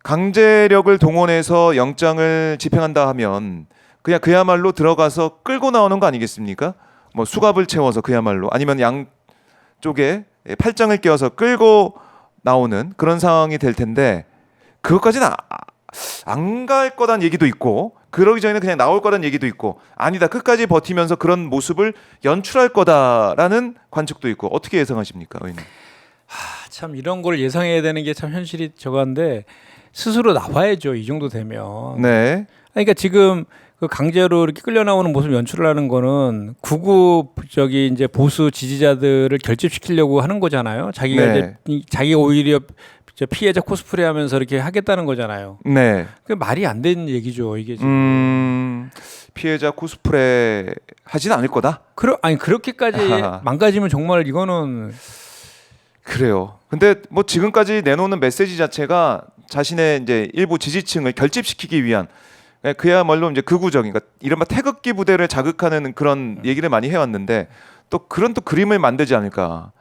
강제력을 동원해서 영장을 집행한다 하면 그냥 그야말로 들어가서 끌고 나오는 거 아니겠습니까? 뭐 수갑을 채워서 그야말로 아니면 양쪽에 팔짱을 끼워서 끌고 나오는 그런 상황이 될 텐데 그것까지는 안 갈 거란 얘기도 있고 그러기 전에는 그냥 나올 거란 얘기도 있고 아니다 끝까지 버티면서 그런 모습을 연출할 거다라는 관측도 있고 어떻게 예상하십니까, 의원님? 참 이런 걸 예상해야 되는 게 참 현실이 저건데 스스로 나와야죠. 이 정도 되면. 네. 그러니까 지금 그 강제로 이렇게 끌려 나오는 모습 연출을 하는 거는 구구 이제 보수 지지자들을 결집시키려고 하는 거잖아요. 자기가 네. 이제 자기가 오히려 피해자 코스프레하면서 이렇게 하겠다는 거잖아요. 네. 그 말이 안 되는 얘기죠. 이게 지금. 피해자 코스프레 하진 않을 거다. 그렇게까지 망가지면 정말 이거는 그래요. 근데 뭐 지금까지 내놓는 메시지 자체가 자신의 이제 일부 지지층을 결집시키기 위한 그야말로 이제 극우적인 그러니까 이른바 태극기 부대를 자극하는 그런 얘기를 많이 해왔는데 또 그런 또 그림을 만들지 않을까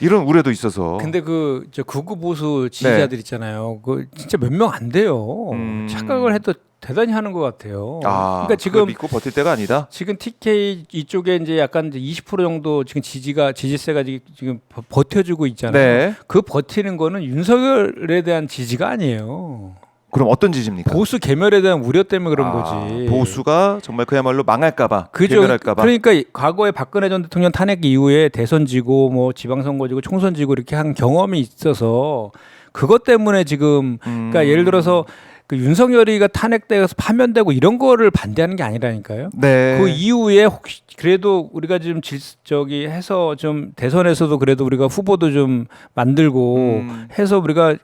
이런 우려도 있어서. 근데 저 극우 보수 지지자들 있잖아요. 그 진짜 몇 명 안 돼요. 착각을 해도 대단히 하는 것 같아요. 그러니까 지금 믿고 버틸 때가 아니다. 지금 TK 이쪽에 이제 약간 이제 20% 정도 지금 지지세가 지금 버텨주고 있잖아요. 네. 그 버티는 거는 윤석열에 대한 지지가 아니에요. 그럼 어떤 지지입니까? 보수 개멸에 대한 우려 때문에 그런 거지. 보수가 정말 그야말로 망할까봐, 그죠. 개멸할까봐. 그러니까 과거에 박근혜 전 대통령 탄핵 이후에 대선 지고 뭐 지방선거 지고 총선 지고 이렇게 한 경험이 있어서 그것 때문에 지금 그러니까 예를 들어서 그 윤석열이가 탄핵돼서 파면되고 이런 거를 반대하는 게 아니라니까요. 네. 그 이후에 혹시 그래도 우리가 지금 해서 좀 대선에서도 그래도 우리가 후보도 좀 만들고 해서 우리가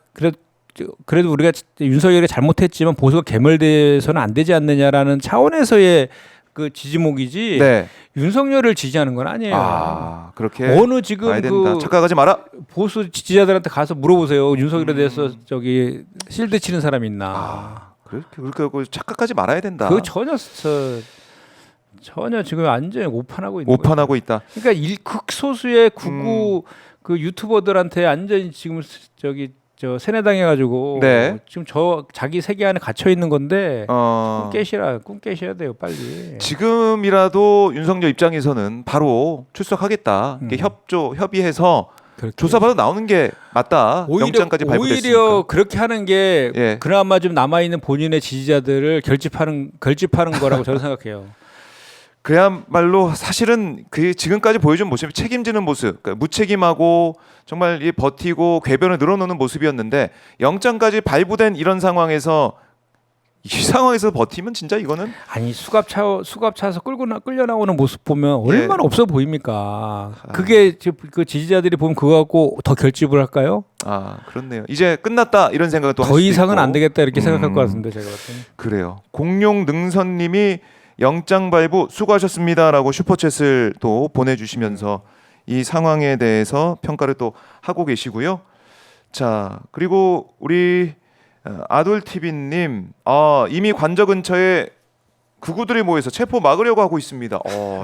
그래도 우리가 윤석열이 잘못했지만 보수가 개멸돼서는 안 되지 않느냐라는 차원에서의 그 지지목이지 네. 윤석열을 지지하는 건 아니에요. 그렇게 어느 지금 봐야 된다. 착각하지 마라. 보수 지지자들한테 가서 물어보세요. 윤석열에 대해서 실드 치는 사람이 있나? 그렇게 착각하지 말아야 된다. 그 전혀 지금 완전히 오판하고 있는 거예요. 오판하고 있다. 그러니까 극소수의 극우 그 유튜버들한테 완전히 지금 세뇌당해가지고 네. 지금 자기 세계 안에 gat혀 있는 건데 꿈 깨셔야 돼요 빨리. 지금이라도 윤석열 입장에서는 바로 출석하겠다. 이렇게 협의해서 그렇게. 조사받아 나오는 게 맞다. 영장까지 발부됐으니까. 오히려 그렇게 하는 게 예. 그나마 좀 남아 있는 본인의 지지자들을 결집하는 거라고 저는 생각해요. 그야말로 사실은 그 지금까지 보여준 모습이 책임지는 모습, 그러니까 무책임하고 정말 버티고 궤변을 늘어놓는 모습이었는데 영장까지 발부된 이런 상황에서 이 상황에서 버티면 진짜 이거는 아니 수갑 차서 끌려 나오는 모습 보면 얼마나 없어 보입니까? 그게 그 지지자들이 보면 그거 갖고 더 결집을 할까요? 그렇네요. 이제 끝났다 이런 생각을 또 할 더 수도 이상은 있고. 안 되겠다 이렇게 생각할 것 같은데 제가 봤을 때. 그래요. 공룡 능선님이 영장 발부 수고하셨습니다라고 슈퍼챗을 또 보내주시면서 이 상황에 대해서 평가를 또 하고 계시고요. 자 그리고 우리 아돌TV님 이미 관저 근처에 극우들이 모여서 체포 막으려고 하고 있습니다.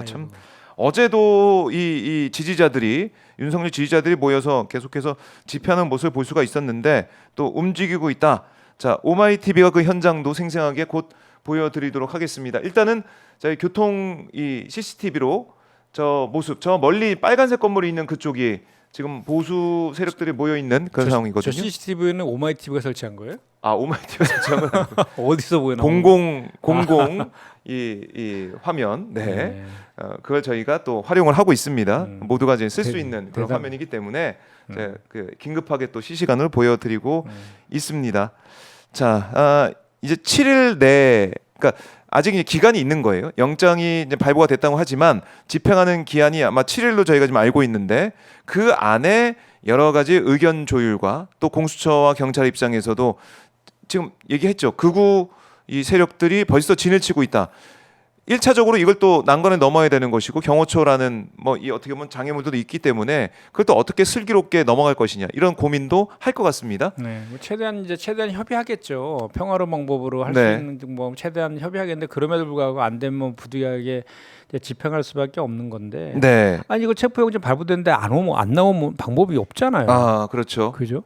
참 어제도 이 지지자들이 윤석열 지지자들이 모여서 계속해서 집회하는 모습을 볼 수가 있었는데 또 움직이고 있다. 자 오마이TV가 그 현장도 생생하게 곧 보여드리도록 하겠습니다. 일단은 저희 교통 이 CCTV로 저 모습, 저 멀리 빨간색 건물이 있는 그쪽이 지금 보수 세력들이 모여 있는 그런 상황이거든요. 저 CCTV는 오마이TV가 설치한 거예요? 아, 오마이티가 설치한 건 어디서 보이나? 공공 이 화면, 네, 그걸 저희가 또 활용을 하고 있습니다. 모두가 이제 쓸 수 있는 그런 대단. 화면이기 때문에 이제 그 긴급하게 또 실시간으로 보여드리고 있습니다. 자, 이제 7일 내, 그러니까 아직 이제 기간이 있는 거예요. 영장이 이제 발부가 됐다고 하지만 집행하는 기한이 아마 7일로 저희가 지금 알고 있는데 그 안에 여러 가지 의견 조율과 또 공수처와 경찰 입장에서도 지금 얘기했죠. 극우 이 세력들이 벌써 진을 치고 있다. 1차적으로 이걸 또 난관에 넘어야 되는 것이고 경호처라는 뭐 이 어떻게 보면 장애물들도 있기 때문에 그걸 또 어떻게 슬기롭게 넘어갈 것이냐 이런 고민도 할 것 같습니다. 네, 뭐 최대한 협의하겠죠. 평화로운 방법으로 할 수 네. 있는 뭐 최대한 협의하겠는데 그럼에도 불구하고 안 되면 부득이하게 이제 집행할 수밖에 없는 건데. 네. 아니 이거 체포영장 발부됐는데 안 나오면 방법이 없잖아요. 아, 그렇죠. 그죠?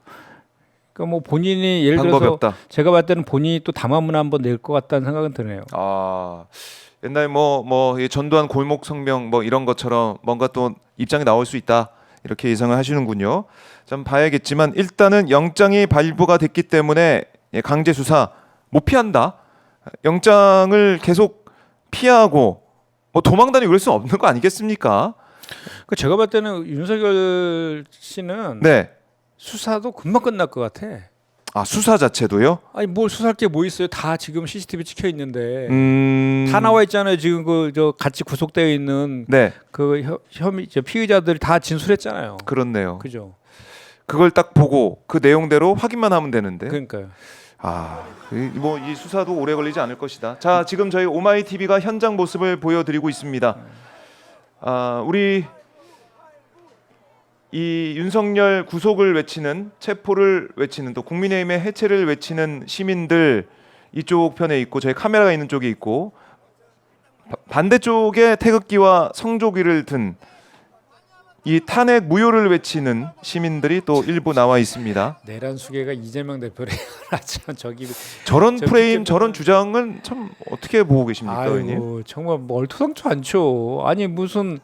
그러니까 뭐 본인이 예를 방법이 들어서 없다. 제가 봤을 때는 본인이 또 담화문 한번 낼 것 같다는 생각은 드네요. 아, 옛날 이 전두환 골목 성명 뭐 이런 것처럼 뭔가 또 입장이 나올 수 있다 이렇게 예상을 하시는군요. 좀 봐야겠지만 일단은 영장이 발부가 됐기 때문에 강제 수사 못 피한다. 영장을 계속 피하고 뭐 도망다니고 그럴 수 없는 거 아니겠습니까? 그 제가 봤을 때는 윤석열 씨는 네. 수사도 금방 끝날 것 같아. 아, 수사 자체도요? 아니 뭘 수사할 게 뭐 있어요? 다 지금 CCTV 찍혀 있는데 다 음. 나와 있잖아요. 지금 그 저 같이 구속되어 있는 네, 그 혐의 피의자들이 다 진술했잖아요. 그렇네요. 그죠? 그걸 딱 보고 그 내용대로 확인만 하면 되는데. 그러니까요. 뭐 이 수사도 오래 걸리지 않을 것이다. 자, 지금 저희 오마이 TV가 현장 모습을 보여드리고 있습니다. 우리 이 윤석열 구속을 외치는, 체포를 외치는, 또 국민의힘의 해체를 외치는 시민들 이쪽 편에 있고 저희 카메라가 있는 쪽에 있고 반대쪽에 태극기와 성조기를 든 이 탄핵 무효를 외치는 시민들이 또 일부 나와 있습니다. 내란 수계가 이재명 대표를 참 저기 저런 저 프레임, 뒷견- 저런 주장은 참 어떻게 보고 계십니까, 의원님? 아이고 정말 뭐 얼토당토 않죠. 아니 무슨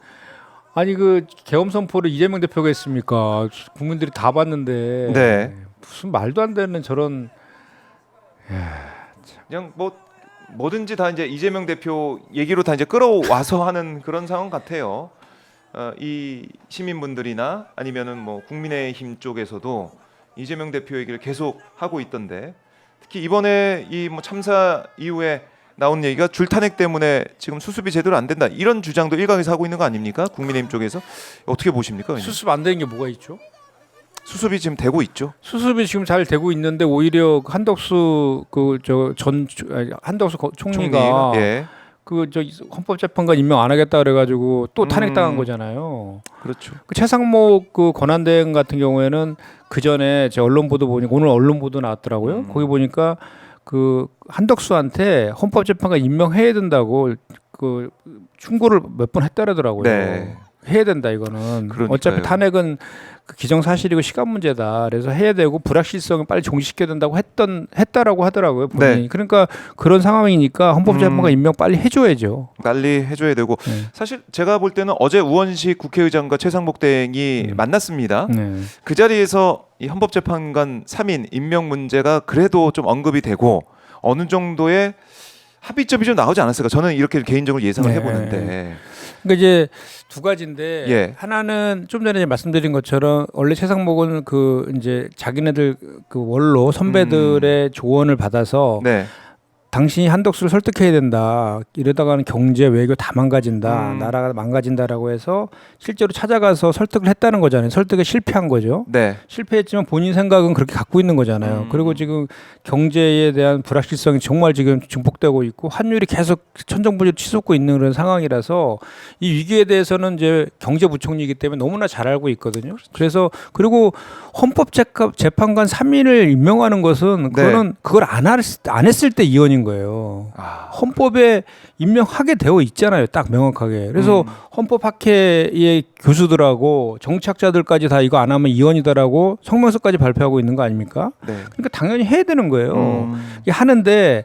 아니 그 계엄 선포를 이재명 대표가 했습니까? 국민들이 다 봤는데 네. 무슨 말도 안 되는 저런 그냥 뭐든지 다 이제 이재명 대표 얘기로 다 이제 끌어와서 하는 그런 상황 같아요. 이 시민분들이나 아니면은 뭐 국민의힘 쪽에서도 이재명 대표 얘기를 계속 하고 있던데 특히 이번에 이 뭐 참사 이후에 나온 얘기가 줄탄핵 때문에 지금 수습이 제대로 안 된다 이런 주장도 일각에서 하고 있는 거 아닙니까? 국민의힘 쪽에서 어떻게 보십니까? 의원님? 수습 안 되는 게 뭐가 있죠? 수습이 지금 되고 있죠. 수습이 지금 잘 되고 있는데 오히려 한덕수 한덕수 총리가 예, 그 저 헌법재판관 임명 안 하겠다 그래가지고 또 탄핵당한 음. 거잖아요. 그렇죠. 그 최상목 그 권한대행 같은 경우에는 그 전에 제 언론 보도 보니까 오늘 언론 보도 나왔더라고요. 거기 보니까 그 한덕수한테 헌법재판관 임명해야 된다고 그 충고를 몇 번 했다더라고요. 네. 해야 된다 이거는. 그러니까요. 어차피 탄핵은 그 기정사실이고 시간 문제다. 그래서 해야 되고 불확실성을 빨리 종식해야 된다고 했다라고 하더라고요. 본인이. 네. 그러니까 그런 상황이니까 헌법재판관 임명 빨리 해줘야죠. 빨리 해줘야 되고 네. 사실 제가 볼 때는 어제 우원식 국회의장과 최상목 대행이 만났습니다. 네. 그 자리에서 이 헌법재판관 3인 임명 문제가 그래도 좀 언급이 되고 어느 정도의 합의점이 좀 나오지 않았을까? 저는 이렇게 개인적으로 예상을 네. 해보는데. 그러니까 이제 두 가지인데 예. 하나는 좀 전에 말씀드린 것처럼 원래 최상목은 그 이제 자기네들 그 원로 선배들의 조언을 받아서 네. 당신이 한덕수를 설득해야 된다. 이러다가는 경제 외교 다 망가진다. 음. 나라가 망가진다라고 해서 실제로 찾아가서 설득을 했다는 거잖아요. 설득에 실패한 거죠. 네. 실패했지만 본인 생각은 그렇게 갖고 있는 거잖아요. 그리고 지금 경제에 대한 불확실성이 정말 지금 증폭되고 있고 환율이 계속 천정부지로 치솟고 있는 그런 상황이라서 이 위기에 대해서는 이제 경제부총리이기 때문에 너무나 잘 알고 있거든요. 그래서 그리고 헌법재판관 3인을 임명하는 것은 그거는 그걸 안 했을 때 이혼인 거예요. 헌법에 임명하게 되어 있잖아요. 딱 명확하게. 그래서 헌법학회의 교수들하고 정치학자들까지 다 이거 안 하면 이혼이다라고 성명서까지 발표하고 있는 거 아닙니까? 네. 그러니까 당연히 해야 되는 거예요. 이게 하는데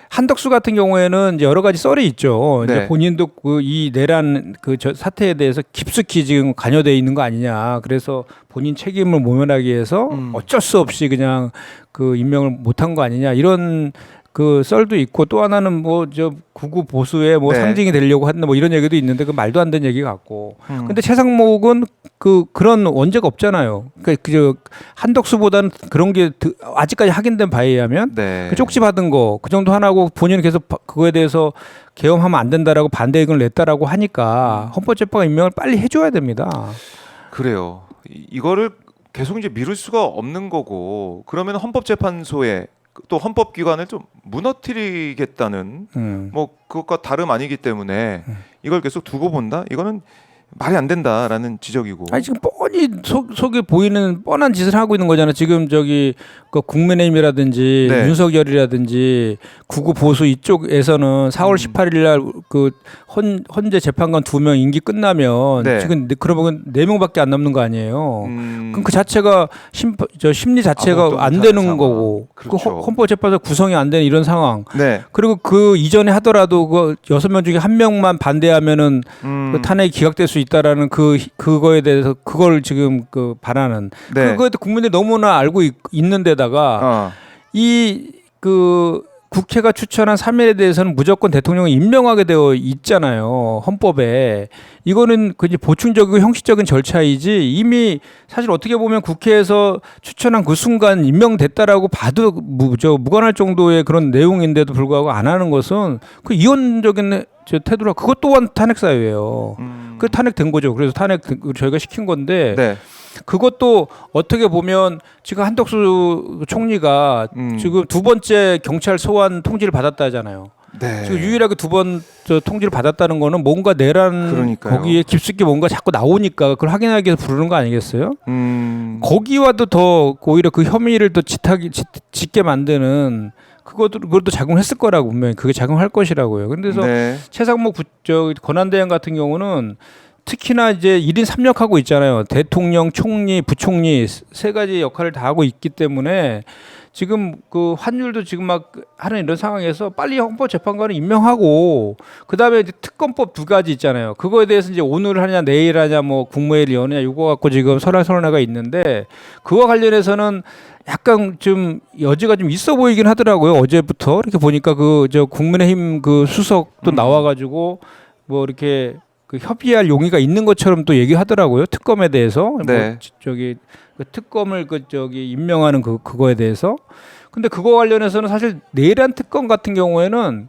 한덕수 같은 경우에는 이제 여러 가지 썰이 있죠. 네. 이제 본인도 그 이 내란 그 사태에 대해서 깊숙이 지금 관여돼 있는 거 아니냐. 그래서 본인 책임을 모면하기 위해서 어쩔 수 없이 그냥 그 임명을 못한 거 아니냐. 이런 그 썰도 있고 또 하나는 뭐 저 구구 보수의 뭐 네. 상징이 되려고 한다 뭐 이런 얘기도 있는데 그 말도 안 되는 얘기 같고. 근데 최상목은 그런 원죄가 없잖아요. 그러니까 그 한덕수보다는 그런 게 아직까지 확인된 바에 의하면 네. 그 쪽지 받은 거 그 정도 하나고 본인은 계속 그거에 대해서 계엄하면 안 된다라고 반대 의견을 냈다라고 하니까 헌법재판관 임명을 빨리 해줘야 됩니다. 그래요. 이거를 계속 이제 미룰 수가 없는 거고 그러면 헌법재판소에 또 헌법기관을 좀 무너뜨리겠다는 뭐 그것과 다름 아니기 때문에 이걸 계속 두고 본다? 이거는 말이 안 된다라는 지적이고. 아니 지금 뻔히 속에 보이는 뻔한 짓을 하고 있는 거잖아요. 지금 저기 그 국민의힘이라든지 네. 윤석열이라든지 구구 보수 이쪽에서는 4월 18일 날 그 헌재 재판관 2명 임기 끝나면 네. 지금 그러면 4명밖에 안 남는 거 아니에요. 그럼 그 자체가 심리 자체가 아무것도 안 못하는 되는 상황. 거고 그렇죠. 그 헌법재판소 구성이 안 되는 이런 상황. 네. 그리고 그 이전에 하더라도 그 6명 중에 1명만 반대하면은 그 탄핵이 기각될 수 있다라는 그거에 대해서 그걸 지금 그 바라는 네. 그거에 대해 국민들이 너무나 알고 있는 데다가 이 그 국회가 추천한 3일에 대해서는 무조건 대통령이 임명하게 되어 있잖아요. 헌법에. 이거는 그냥 보충적이고 형식적인 절차이지 이미 사실 어떻게 보면 국회에서 추천한 그 순간 임명됐다라고 봐도 무관할 정도의 그런 내용인데도 불구하고 안 하는 것은 그 이원적인 태도라 그것 또한 탄핵 사유예요. 그 탄핵된 거죠. 그래서 탄핵 저희가 시킨 건데 네. 그것도 어떻게 보면 지금 한덕수 총리가 지금 2번째 경찰 소환 통지를 받았다잖아요. 네. 지금 유일하게 2번 통지를 받았다는 거는 뭔가 내란 그러니까요. 거기에 깊숙이 뭔가 자꾸 나오니까 그걸 확인하기 위해서 부르는 거 아니겠어요? 거기와도 더 오히려 그 혐의를 더 짙게 만드는 그것도 작용했을 거라고 분명히 그게 작용할 것이라고요. 그래서 네. 최상목 권한대행 같은 경우는 특히나 이제 1인 3역하고 있잖아요. 대통령, 총리, 부총리 세 가지 역할을 다 하고 있기 때문에 지금 그 환율도 지금 막 하는 이런 상황에서 빨리 헌법재판관을 임명하고 그다음에 이제 특검법 2가지 있잖아요. 그거에 대해서 이제 오늘 하냐 내일 하냐 뭐 국무회의를 여느냐 이거 갖고 지금 설화설화가 있는데 그와 관련해서는 약간 좀 여지가 좀 있어 보이긴 하더라고요. 어제부터 이렇게 보니까 그 국민의힘 그 수석도 나와가지고 뭐 이렇게 그 협의할 용의가 있는 것처럼 또 얘기하더라고요. 특검에 대해서. 네. 뭐 저기 그 특검을 임명하는 그거에 대해서. 근데 그거 관련해서는 사실 내란 특검 같은 경우에는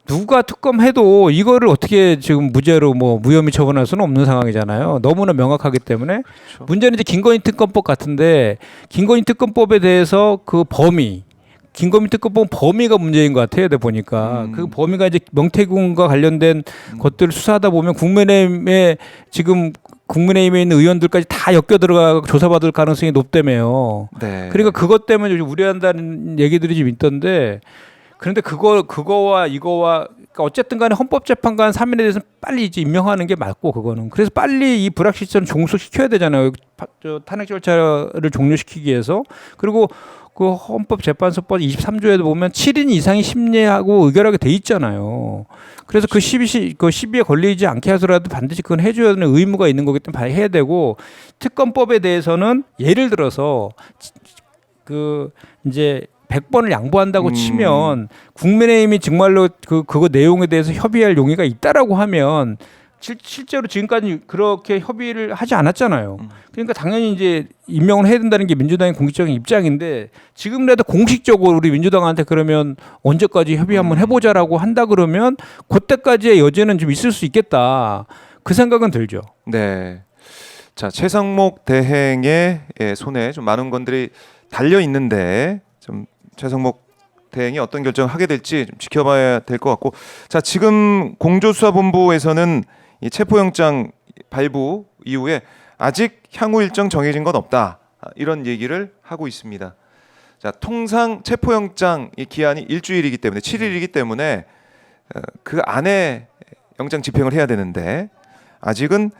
누가 특검해도 이거를 어떻게 지금 무죄로 뭐 무혐의 처분할 수는 없는 상황이잖아요. 너무나 명확하기 때문에. 그렇죠. 문제는 이제 김건희 특검법 같은데 김건희 특검법에 대해서 그 김건희 특검법 범위가 문제인 것 같아요. 보니까 그 범위가 이제 명태균과 관련된 것들을 수사하다 보면 국민의힘에 있는 의원들까지 다 엮여 들어가 조사받을 가능성이 높다며요. 네. 그러니까 그것 때문에 좀 우려한다는 얘기들이 좀 있던데 그런데 그거와 이거와 그러니까 어쨌든 간에 헌법재판관 3인에 대해서는 빨리 이제 임명하는 게 맞고 그거는 그래서 빨리 이 불확 실천을 종속시켜야 되잖아요. 탄핵 절차를 종료시키기 위해서 그리고 그 헌법재판소법 23조에도 보면 7인 이상이 심리하고 의결하게 돼 있잖아요. 그래서 그 시비에 걸리지 않게 해서라도 반드시 그건 해줘야 되는 의무가 있는 거기 때문에 해야 되고 특검법에 대해서는 예를 들어서 그 이제 100번을 양보한다고 치면 국민의힘이 정말로 그거 내용에 대해서 협의할 용의가 있다라고 하면 실제로 지금까지 그렇게 협의를 하지 않았잖아요. 그러니까 당연히 이제 임명을 해야 된다는 게 민주당의 공식적인 입장인데 지금이라도 공식적으로 우리 민주당한테 그러면 언제까지 협의 한번 해보자라고 한다 그러면 그때까지의 여지는 좀 있을 수 있겠다. 그 생각은 들죠. 네. 자, 최상목 대행의 손에 좀 많은 건들이 달려 있는데 좀 최상목 대행이 어떤 결정을 하게 될지 좀 지켜봐야 될 것 같고, 자, 지금 공조수사본부에서는 이 체포영장 발부 이후에 아직 향후 일정 정해진 건 없다, 이런 얘기를 하고 있습니다. 자, 통상 체포영장 이 기한이 일주일이기 때문에 7일이기 때문에 그 안에 영장 집행을 해야 되는데 아직은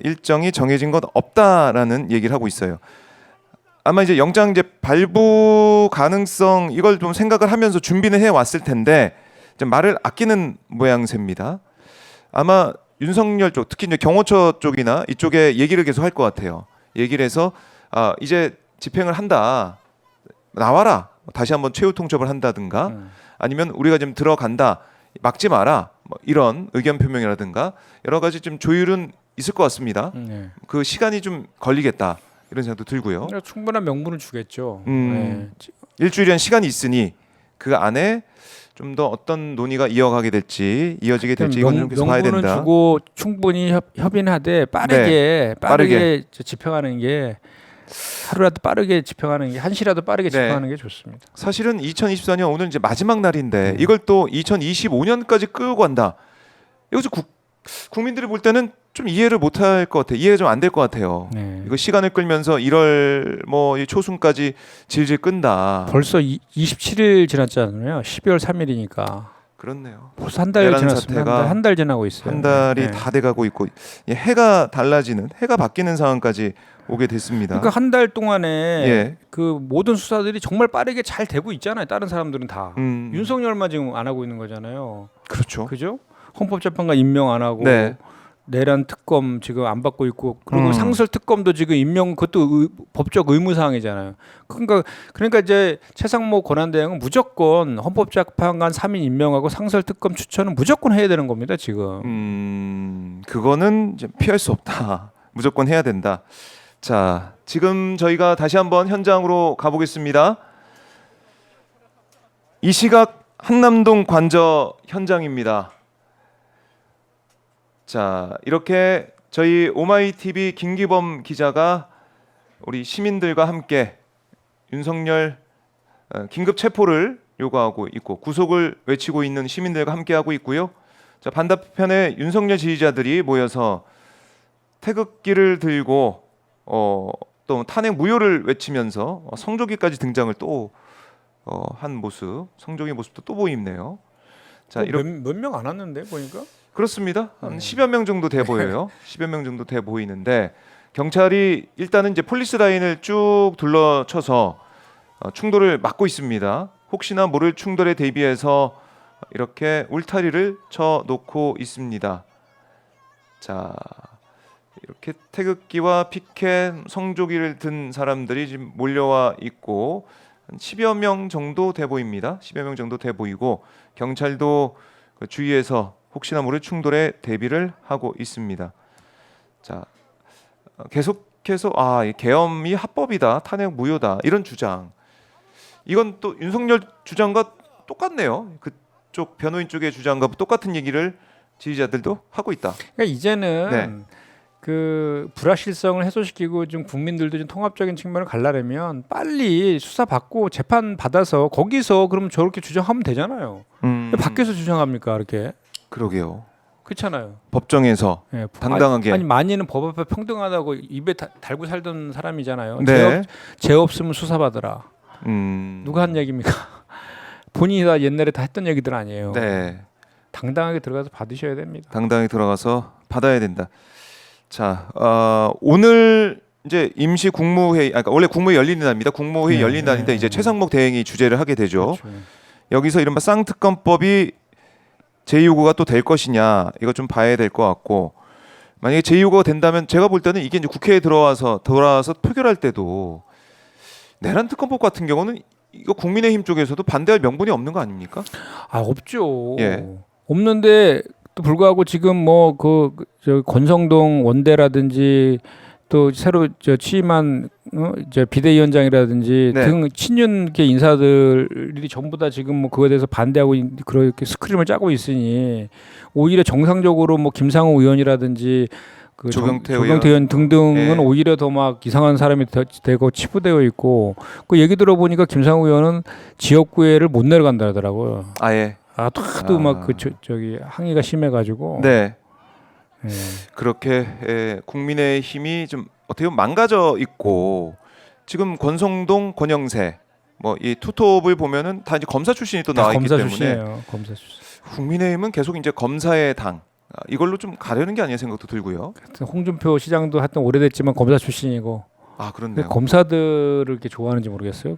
일정이 정해진 건 없다라는 얘기를 하고 있어요. 아마 이제 영장 발부 가능성 이걸 좀 생각을 하면서 준비는 해 왔을 텐데 좀 말을 아끼는 모양새입니다. 아마 윤석열 쪽, 특히 이제 경호처 쪽이나 이쪽에 얘기를 계속 할 것 같아요. 얘기를 해서 이제 집행을 한다. 나와라. 다시 한번 최후 통첩을 한다든가 아니면 우리가 좀 들어간다. 막지 마라. 뭐 이런 의견 표명이라든가 여러 가지 좀 조율은 있을 것 같습니다. 네. 그 시간이 좀 걸리겠다. 이런 생각도 들고요. 그러니까 충분한 명분을 주겠죠. 일주일이란 시간이 있으니 그 안에 좀 더 어떤 논의가 이어지게 될지 이건 좀 계속 봐야 명분은 된다. 주고 충분히 협의하되 빠르게 집행하는 게 하루라도 빠르게 집행하는 게 한시라도 빠르게 네. 집행하는 게 좋습니다. 사실은 2024년 오늘 이제 마지막 날인데 이걸 또 2025년까지 끌고 간다. 여기서 국민들이 볼 때는 좀 이해를 못할 것 같아요. 이해가 좀 안 될 것 같아요. 네. 이거 시간을 끌면서 1월 이 초순까지 질질 끈다. 벌써 27일 지났잖아요. 12월 3일이니까 그렇네요. 벌써 한 달 내란 지났습니다. 사태가 한 달 지나고 있어요. 한 달이 네. 다 돼가고 있고 해가 바뀌는 상황까지 오게 됐습니다. 그러니까 한 달 동안에 예. 그 모든 수사들이 정말 빠르게 잘 되고 있잖아요. 다른 사람들은 다 윤석열만 지금 안 하고 있는 거잖아요. 그렇죠. 그죠? 헌법재판관 임명 안 하고 네. 내란 특검 지금 안 받고 있고 그리고 상설 특검도 지금 임명 그것도 법적 의무 사항이잖아요. 그러니까 이제 최상목 권한대행은 무조건 헌법재판관 3인 임명하고 상설 특검 추천은 무조건 해야 되는 겁니다, 지금. 그거는 이제 피할 수 없다. 무조건 해야 된다. 자, 지금 저희가 다시 한번 현장으로 가보겠습니다. 이 시각 한남동 관저 현장입니다. 자, 이렇게 저희 오마이TV 김기범 기자가 우리 시민들과 함께 윤석열 긴급 체포를 요구하고 있고 구속을 외치고 있는 시민들과 함께하고 있고요. 자, 반대편에 윤석열 지지자들이 모여서 태극기를 들고 또 탄핵 무효를 외치면서 성조기까지 등장을 또 한 모습, 성조기 모습도 또 보이네요. 자, 이렇게 몇 명 안 왔는데 보니까 그렇습니다. 한 10여 명 정도 돼 보여요. 10여 명 정도 돼 보이는데 경찰이 일단은 이제 폴리스 라인을 쭉 둘러쳐서 충돌을 막고 있습니다. 혹시나 모를 충돌에 대비해서 이렇게 울타리를 쳐 놓고 있습니다. 자, 이렇게 태극기와 피켓, 성조기를 든 사람들이 지금 몰려와 있고 한 10여 명 정도 돼 보입니다. 10여 명 정도 돼 보이고 경찰도 그 주위에서 혹시나 모를 충돌에 대비를 하고 있습니다. 자, 계속해서 이 계엄이 합법이다, 탄핵 무효다 이런 주장. 이건 또 윤석열 주장과 똑같네요. 그쪽 변호인 쪽의 주장과 똑같은 얘기를 지지자들도 하고 있다. 그러니까 이제는 네. 그 불확실성을 해소시키고 좀 국민들도 좀 통합적인 측면을 가려면 빨리 수사 받고 재판 받아서 거기서 그러면 저렇게 주장하면 되잖아요. 왜 밖에서 주장합니까 이렇게? 그러게요. 그렇잖아요. 법정에서 예, 당당하게. 아니 만인은 법 앞에 평등하다고 입에 달고 살던 사람이잖아요. 네. 죄 없으면 수사 받으라. 누가 한 얘기입니까? 본인이 다 옛날에 다 했던 얘기들 아니에요. 네. 당당하게 들어가서 받으셔야 됩니다. 당당히 들어가서 받아야 된다. 자, 오늘 이제 임시 국무회의, 그러니까 원래 국무회의 열리는 날입니다. 국무회의 네, 열리는 날인데 이제 최상목 대행이 주재를 하게 되죠. 그렇죠. 여기서 이른바 쌍특검법이 제2요구가 또 될 것이냐 이거 좀 봐야 될 것 같고 만약에 제2요구가 된다면 제가 볼 때는 이게 이제 국회에 돌아와서 표결할 때도 내란 특검법 같은 경우는 이거 국민의힘 쪽에서도 반대할 명분이 없는 거 아닙니까? 없죠. 예. 없는데 또 불구하고 지금 뭐 저 권성동 원대라든지 또 새로 취임한 이제 비대위원장이라든지 네. 등 친윤계 인사들이 전부 다 지금 뭐 그거에 대해서 반대하고 그렇게 스크림을 짜고 있으니 오히려 정상적으로 뭐 김상호 의원이라든지 그 조경태 의원 등등은 예. 오히려 더 막 이상한 사람이 되고 치부되어 있고 그 얘기 들어보니까 김상호 의원은 지역구회를 못 내려간다 하더라고요. 아예. 하도 막 저기 항의가 심해가지고. 네. 예. 그렇게 국민의힘이 좀 어떻게 보면 망가져 있고 지금 권성동, 권영세 뭐 이 투톱을 보면은 다 이제 검사 출신이 또 나와 있기 검사 때문에 출신이에요. 검사 출신. 국민의힘은 계속 이제 검사의 당 이걸로 좀 가려는 게 아니냐 생각도 들고요. 홍준표 시장도 하여튼 오래됐지만 검사 출신이고. 그렇네요. 검사들을 이렇게 좋아하는지 모르겠어요.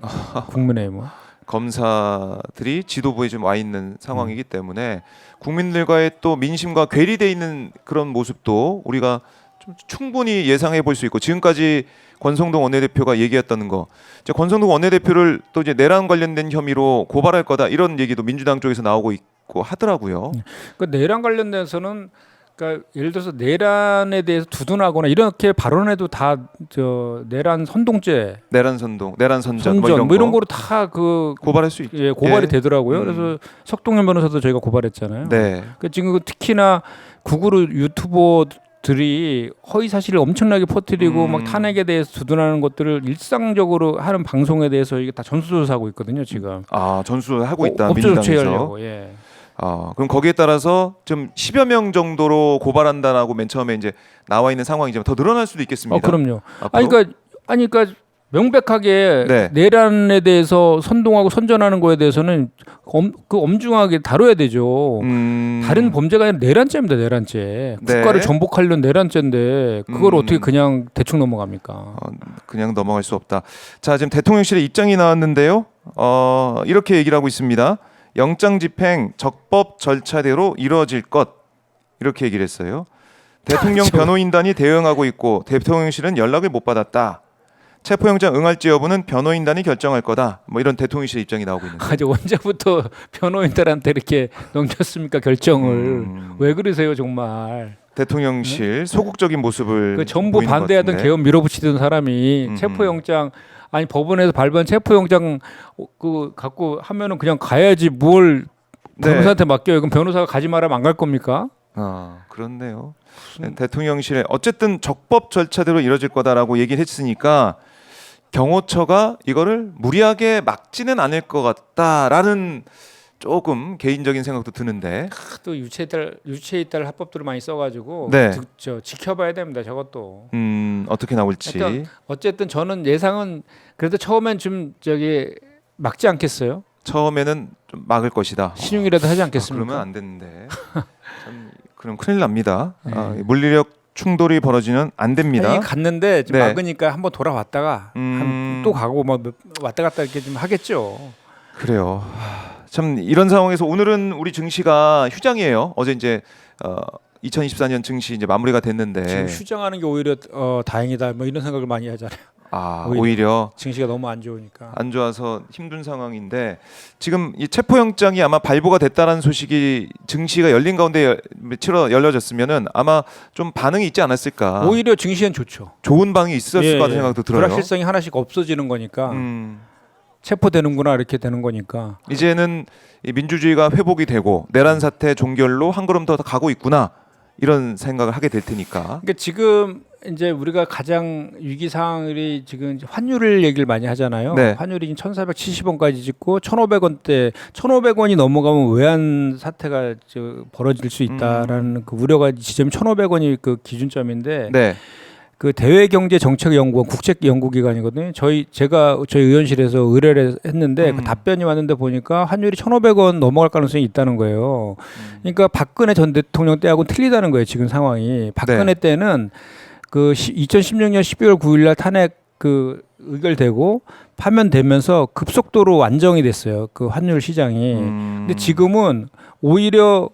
국민의힘은. 검사들이 지도부에 좀 와 있는 상황이기 때문에 국민들과의 또 민심과 괴리돼 있는 그런 모습도 우리가 좀 충분히 예상해 볼 수 있고 지금까지 권성동 원내대표가 얘기했다는 거, 이제 권성동 원내대표를 또 이제 내란 관련된 혐의로 고발할 거다 이런 얘기도 민주당 쪽에서 나오고 있고 하더라고요. 그 내란 관련돼서는 그러니까 예를 들어서 내란에 대해서 두둔하거나 이렇게 발언해도 다 저 내란 선동죄, 내란 선동, 내란 선전 선전 뭐 뭐 이런 거 거로 다 그 고발할 수 있죠. 예, 고발이 예. 되더라고요. 그래서 석동현 변호사도 저희가 고발했잖아요. 네. 그 지금 특히나 구구루 유튜버들이 허위 사실을 엄청나게 퍼뜨리고 막 탄핵에 대해서 두둔하는 것들을 일상적으로 하는 방송에 대해서 이게 다 전수조사하고 있거든요. 지금 아 전수하고 있다 법적 민주당에서. 조치하려고. 예. 그럼 거기에 따라서 좀 10여 명 정도로 고발한다라고 맨 처음에 이제 나와 있는 상황이 좀 더 늘어날 수도 있겠습니다. 그럼요. 앞으로? 그러니까 명백하게 네. 내란에 대해서 선동하고 선전하는 거에 대해서는 엄중하게 다뤄야 되죠. 다른 범죄가 아니라 내란죄입니다. 내란죄. 네. 국가를 정복하려는 내란죄인데 그걸 어떻게 그냥 대충 넘어갑니까? 그냥 넘어갈 수 없다. 자, 지금 대통령실의 입장이 나왔는데요. 이렇게 얘기를 하고 있습니다. 영장 집행 적법 절차대로 이루어질 것 이렇게 얘기를 했어요. 대통령 변호인단이 대응하고 있고 대통령실은 연락을 못 받았다. 체포영장 응할지 여부는 변호인단이 결정할 거다. 뭐 이런 대통령실의 입장이 나오고 있는데. 아주 언제부터 변호인들한테 이렇게 넘겼습니까 결정을? 왜 그러세요 정말? 대통령실 소극적인 모습을 그 전부 보이는 것 반대하던 같은데. 개헌 밀어붙이던 사람이 체포영장 아니 법원에서 발부한 체포영장 그 갖고 하면은 그냥 가야지 뭘 변호사한테 맡겨요? 그럼 변호사가 가지 말하면 안 갈 겁니까? 그렇네요. 대통령실에 어쨌든 적법 절차대로 이루어질 거다라고 얘기를 했으니까 경호처가 이거를 무리하게 막지는 않을 것 같다라는 조금 개인적인 생각도 드는데. 또 유체에 따른 합법들을 많이 써가지고 네. 지켜봐야 됩니다. 저것도. 어떻게 나올지. 어쨌든 저는 예상은 그래도 처음엔 좀 막지 않겠어요? 처음에는 좀 막을 것이다. 신용이라도 하지 않겠습니까? 그러면 안 되는데. 참, 그럼 큰일 납니다. 네. 물리력 충돌이 벌어지면 안 됩니다. 아니, 갔는데 좀 네. 막으니까 한번 돌아왔다가 또 가고 막 왔다 갔다 이렇게 좀 하겠죠. 그래요. 참 이런 상황에서 오늘은 우리 증시가 휴장이에요. 어제 이제 2024년 증시 이제 마무리가 됐는데 지금 휴장하는 게 오히려 다행이다. 뭐 이런 생각을 많이 하잖아요. 오히려 증시가 너무 안 좋으니까. 안 좋아서 힘든 상황인데 지금 이 체포영장이 아마 발부가 됐다라는 소식이 증시가 열린 가운데 열려졌으면은 아마 좀 반응이 있지 않았을까. 오히려 증시엔 좋죠. 좋은 방이 있었을 것 같은 생각도 들어요. 불확실성이 하나씩 없어지는 거니까 체포되는구나 이렇게 되는 거니까. 이제는 이 민주주의가 회복이 되고 내란 사태 종결로 한 걸음 더 가고 있구나 이런 생각을 하게 될 테니까. 그러니까 지금 이제 우리가 가장 위기 상황이 지금 환율을 얘기를 많이 하잖아요. 네. 환율이 1,470원까지 찍고 1,500원대 1,500원이 넘어가면 외환 사태가 벌어질 수 있다라는 그 우려가 지점이 1,500원이 그 기준점인데 네. 그 대외경제정책연구원 국책연구기관이거든요. 제가 저희 의원실에서 의뢰를 했는데 그 답변이 왔는데 보니까 환율이 1,500원 넘어갈 가능성이 있다는 거예요. 그러니까 박근혜 전 대통령 때하고 틀리다는 거예요. 지금 상황이. 박근혜 때는 그 2016년 12월 9일날 탄핵 그 의결되고 파면되면서 급속도로 안정이 됐어요. 그 환율 시장이. 근데 지금은 오히려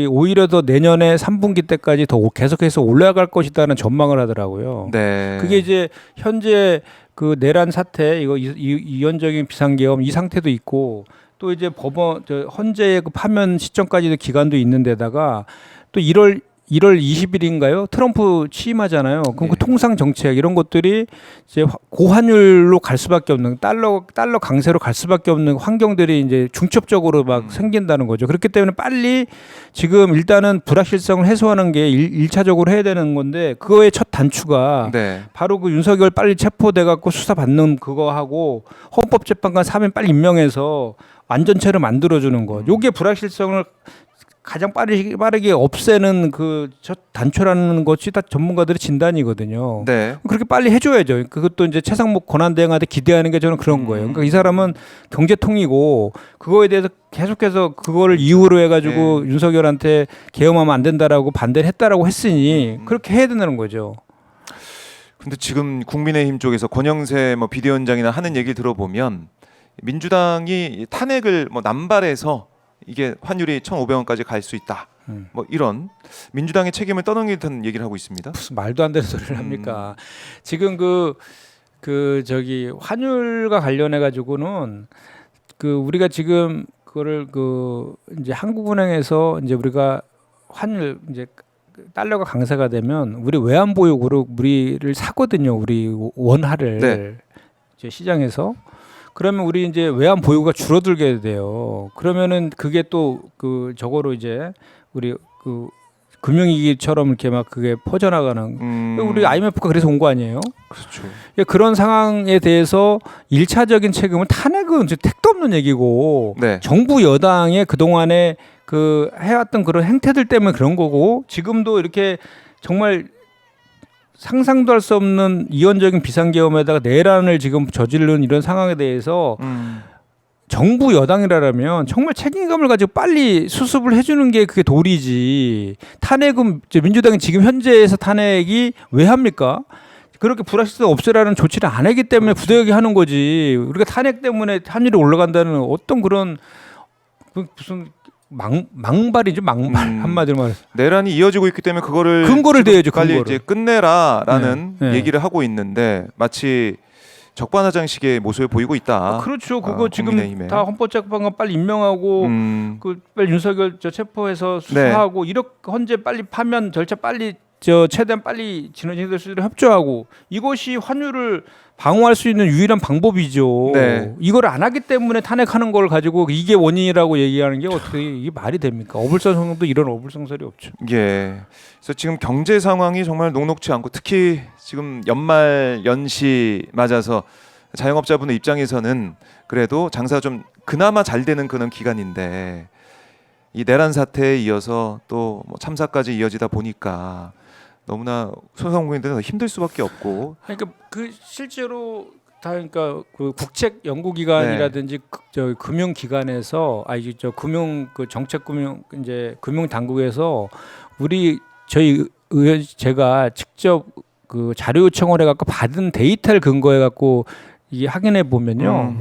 오히려 더 내년에 3분기 때까지 더 계속해서 올라갈 것이다는 전망을 하더라고요. 네. 그게 이제 현재 그 내란 사태 이거 이원적인 비상계엄 이 상태도 있고 또 이제 법원 헌재의 그 파면 시점까지도 기간도 있는데다가 또 1월 20일인가요? 트럼프 취임하잖아요. 그럼 그 통상 정책 이런 것들이 이제 고환율로 갈 수밖에 없는 달러 강세로 갈 수밖에 없는 환경들이 이제 중첩적으로 막 생긴다는 거죠. 그렇기 때문에 빨리 지금 일단은 불확실성을 해소하는 게 1차적으로 해야 되는 건데 그거의 첫 단추가 바로 그 윤석열 빨리 체포돼 갖고 수사 받는 그거 하고 헌법재판관 사면 빨리 임명해서 완전체를 만들어 주는 거. 요게 불확실성을 가장 빠르게 없애는 그 첫 단초라는 것이 다 전문가들의 진단이거든요. 네. 그렇게 빨리 해줘야죠. 그것도 이제 최상목 권한대행한테 기대하는 게 저는 그런 거예요. 그러니까 이 사람은 경제통이고 그거에 대해서 계속해서 그거를 이유로 해가지고 윤석열한테 계엄하면 안 된다라고 반대를 했다라고 했으니 그렇게 해야 된다는 거죠. 근데 지금 국민의힘 쪽에서 권영세 비대위원장이나 하는 얘기를 들어보면 민주당이 탄핵을 뭐 남발해서 이게 환율이 1,500원까지 갈 수 있다. 뭐 이런 민주당의 책임을 떠넘기는 얘기를 하고 있습니다. 무슨 말도 안 되는 소리를 합니까? 지금 그 저기 환율과 관련해 가지고는 그 우리가 지금 그거를 그 이제 한국은행에서 이제 우리가 환율 이제 달러가 강세가 되면 우리 외환 보유고로 우리를 사거든요. 우리 원화를 네. 이제 시장에서. 그러면 우리 이제 외환 보유가 줄어들게 돼요. 그러면은 그게 또 그 저거로 이제 우리 그 금융위기처럼 이렇게 막 그게 퍼져나가는 우리 IMF가 그래서 온 거 아니에요? 그렇죠. 그런 상황에 대해서 일차적인 책임은 탄핵은 이제 택도 없는 얘기고 네. 정부 여당의 그동안에 그 해왔던 그런 행태들 때문에 그런 거고 지금도 이렇게 정말 상상도 할 수 없는 이원적인 비상계엄에다가 내란을 지금 저지르는 이런 상황에 대해서 정부 여당이라면 정말 책임감을 가지고 빨리 수습을 해주는 게 그게 도리지. 탄핵은 이제 민주당이 지금 현재에서 탄핵이 왜 합니까? 그렇게 불확실성 없애라는 조치를 안 하기 때문에 부득이하게 하는 거지. 우리가 탄핵 때문에 환율이 올라간다는 어떤 그런 무슨 망발이죠, 망발 한마디로 말해서. 내란이 이어지고 있기 때문에 그거를 근거를 대야죠, 빨리 근거를. 이제 끝내라라는 네, 네. 얘기를 하고 있는데 마치 적반하장식의 모습을 보이고 있다. 그렇죠. 그거 지금 국민의힘에. 다 헌법재판관 빨리 임명하고 그 빨리 윤석열 저 체포해서 수사하고 이렇게 헌재 빨리 파면 절차 빨리 저 최대한 빨리 진행될 수 있도록 협조하고 이것이 환율을 방어할 수 있는 유일한 방법이죠. 네. 이걸 안 하기 때문에 탄핵하는 걸 가지고 이게 원인이라고 얘기하는 게 어떻게 이게 말이 됩니까? 어불성설도 이런 어불성설이 없죠. 예. 그래서 지금 경제 상황이 정말 녹록지 않고 특히 지금 연말 연시 맞아서 자영업자분들 입장에서는 그래도 장사가 좀 그나마 잘 되는 그런 기간인데 이 내란 사태에 이어서 또 뭐 참사까지 이어지다 보니까 너무나 소상공인들은 더 힘들 수밖에 없고. 그러니까 그 실제로 다 그러니까 그 국책 연구기관이라든지 저 금융기관에서 이제 저 금융 그 정책금융 이제 금융 당국에서 저희 의원 제가 직접 그 자료 요청을 해갖고 받은 데이터를 근거해갖고 이게 확인해 보면요.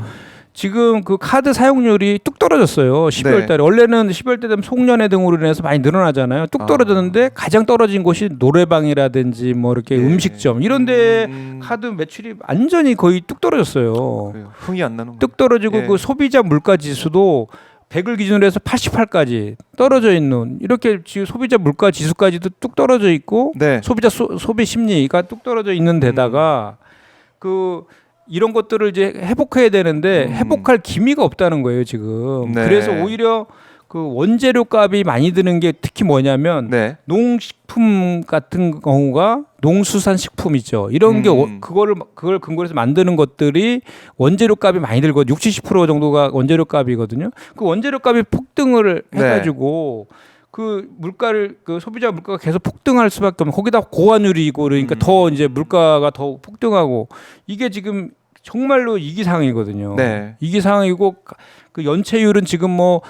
지금 그 카드 사용률이 뚝 떨어졌어요. 12월달에 원래는 12월달 되면 송년회 등으로 인해서 많이 늘어나잖아요. 뚝 떨어졌는데 가장 떨어진 곳이 노래방이라든지 뭐 이렇게 음식점 이런데 카드 매출이 완전히 거의 뚝 떨어졌어요. 그래요. 흥이 안 나는 뚝 떨어지고 예. 그 소비자 물가 지수도 100을 기준으로 해서 88까지 떨어져 있는 이렇게 지금 소비자 물가 지수까지도 뚝 떨어져 있고 네. 소비자 소비 심리가 뚝 떨어져 있는 데다가 그 이런 것들을 이제 회복해야 되는데 회복할 기미가 없다는 거예요 지금. 네. 그래서 오히려 그 원재료 값이 많이 드는 게 특히 뭐냐면 네. 농식품 같은 경우가 농수산식품 있죠. 이런 게 그걸 근거로 해서 만드는 것들이 원재료 값이 많이 들고 60-70% 정도가 원재료 값이거든요. 그 원재료 값이 폭등을 해가지고 그 물가를 그 소비자 물가가 계속 폭등할 수밖에 없는 거기다 고환율이고 그러니까 더 이제 물가가 더 폭등하고 이게 지금 정말로 위기 상황이거든요. 네. 위기 상황이고 그 연체율은 지금 뭐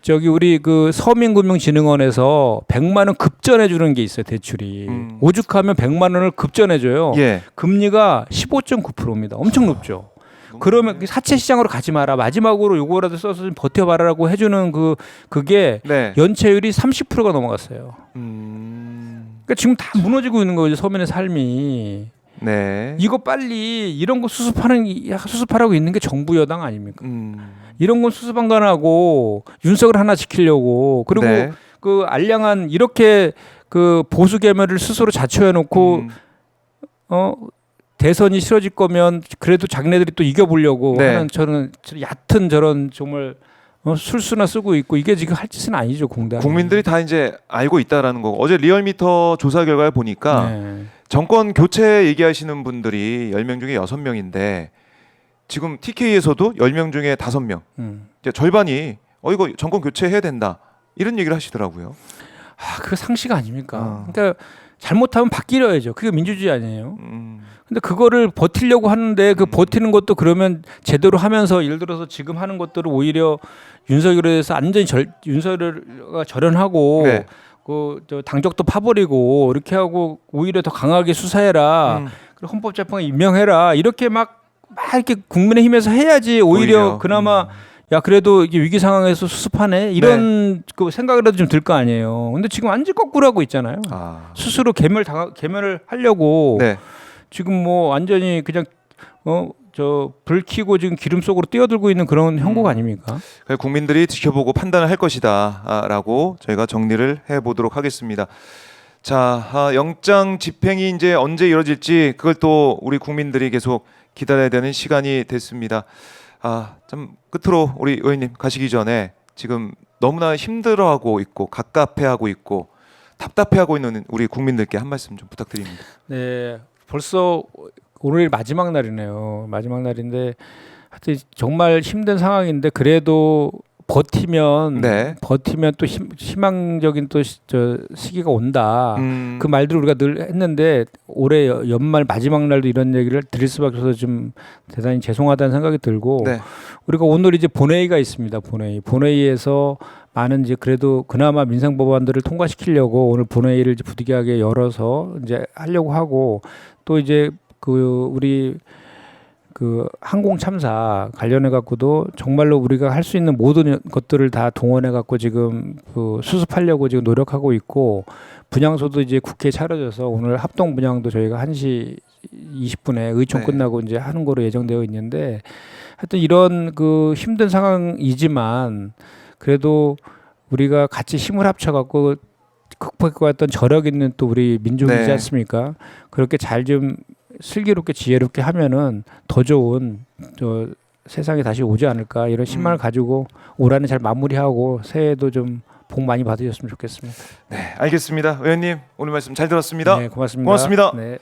저기 우리 그 서민금융진흥원에서 100만 원 급전해 주는 게 있어요, 대출이. 오죽하면 100만 원을 급전해 줘요. 예. 금리가 15.9%입니다. 엄청 높죠. 그러면 사채 시장으로 가지 마라. 마지막으로 요거라도 써서 좀 버텨봐라라고 해주는 그게 네. 연체율이 30%가 넘어갔어요. 그러니까 지금 다 무너지고 있는 거죠, 서민의 삶이. 네. 이거 빨리 이런 거 수습하라고 있는 게 정부 여당 아닙니까? 이런 건 수습 안 가능하고 윤석열 하나 지키려고 그리고 네. 그 알량한 이렇게 그 보수 계멸을 스스로 자초해놓고 대선이 싫어질 거면 그래도 자기네들이 또 이겨보려고 네. 하는 저런 얕은 저런 정말 술수나 쓰고 있고 이게 지금 할 짓은 아니죠 공단. 국민들이 다 이제 알고 있다라는 거고 어제 리얼미터 조사 결과를 보니까 네. 정권 교체 얘기하시는 분들이 10명 중에 6명인데 지금 TK에서도 10명 중에 5명 이제 절반이 이거 정권 교체해야 된다 이런 얘기를 하시더라고요. 그거 상식 아닙니까? 그러니까 잘못하면 바뀌려야죠. 그게 민주주의 아니에요. 근데 그거를 버티려고 하는데 그 버티는 것도 그러면 제대로 하면서 예를 들어서 지금 하는 것들을 오히려 윤석열에 대해서 완전히 윤석열가 절연하고 네. 저 당적도 파버리고 이렇게 하고 오히려 더 강하게 수사해라. 그리고 헌법재판관 임명해라. 이렇게 막 막 이렇게 국민의힘에서 해야지 오히려 오히려. 그나마 야 그래도 이게 위기 상황에서 수습하네 이런 그 생각이라도 좀 들 거 아니에요. 근데 지금 완전 거꾸로 하고 있잖아요. 아. 스스로 개멸을 하려고 네. 지금 뭐 완전히 그냥 저 불 켜고 지금 기름 속으로 뛰어들고 있는 그런 형국 아닙니까? 국민들이 지켜보고 판단을 할 것이다라고 저희가 정리를 해보도록 하겠습니다. 자, 영장 집행이 이제 언제 이루어질지 그걸 또 우리 국민들이 계속 기다려야 되는 시간이 됐습니다. 좀 끝으로 우리 의원님 가시기 전에 지금 너무나 힘들어하고 있고 갑갑해하고 있고 답답해하고 있는 우리 국민들께 한 말씀 좀 부탁드립니다. 네, 벌써 오늘 마지막 날이네요. 마지막 날인데 하여튼 정말 힘든 상황인데 그래도 버티면 네. 또 희망적인 또 저 시기가 온다. 그 음, 말들을 우리가 늘 했는데 올해 연말 마지막 날도 이런 얘기를 드릴 수밖에 없어서 좀 대단히 죄송하다는 생각이 들고 네. 우리가 오늘 이제 본회의가 있습니다. 본회의에서 많은 이제 그래도 그나마 민생 법안들을 통과시키려고 오늘 본회의를 이제 부득이하게 열어서 이제 하려고 하고 또 이제 그 우리 그 항공 참사 관련해 갖고도 정말로 우리가 할 수 있는 모든 것들을 다 동원해 갖고 지금 그 수습하려고 지금 노력하고 있고 분향소도 이제 국회에 차려져서 오늘 합동 분향도 저희가 1시 20분에 의총 네. 끝나고 이제 하는 거로 예정되어 있는데 하여튼 이런 그 힘든 상황이지만 그래도 우리가 같이 힘을 합쳐 갖고 극복해왔던 저력 있는 또 우리 민족이지 네. 않습니까? 그렇게 잘 좀 슬기롭게 지혜롭게 하면은 더 좋은 저 세상이 다시 오지 않을까 이런 희망을 가지고 올 한해 잘 마무리하고 새해에도 좀 복 많이 받으셨으면 좋겠습니다. 네, 알겠습니다. 의원님 오늘 말씀 잘 들었습니다. 네, 고맙습니다. 고맙습니다. 네.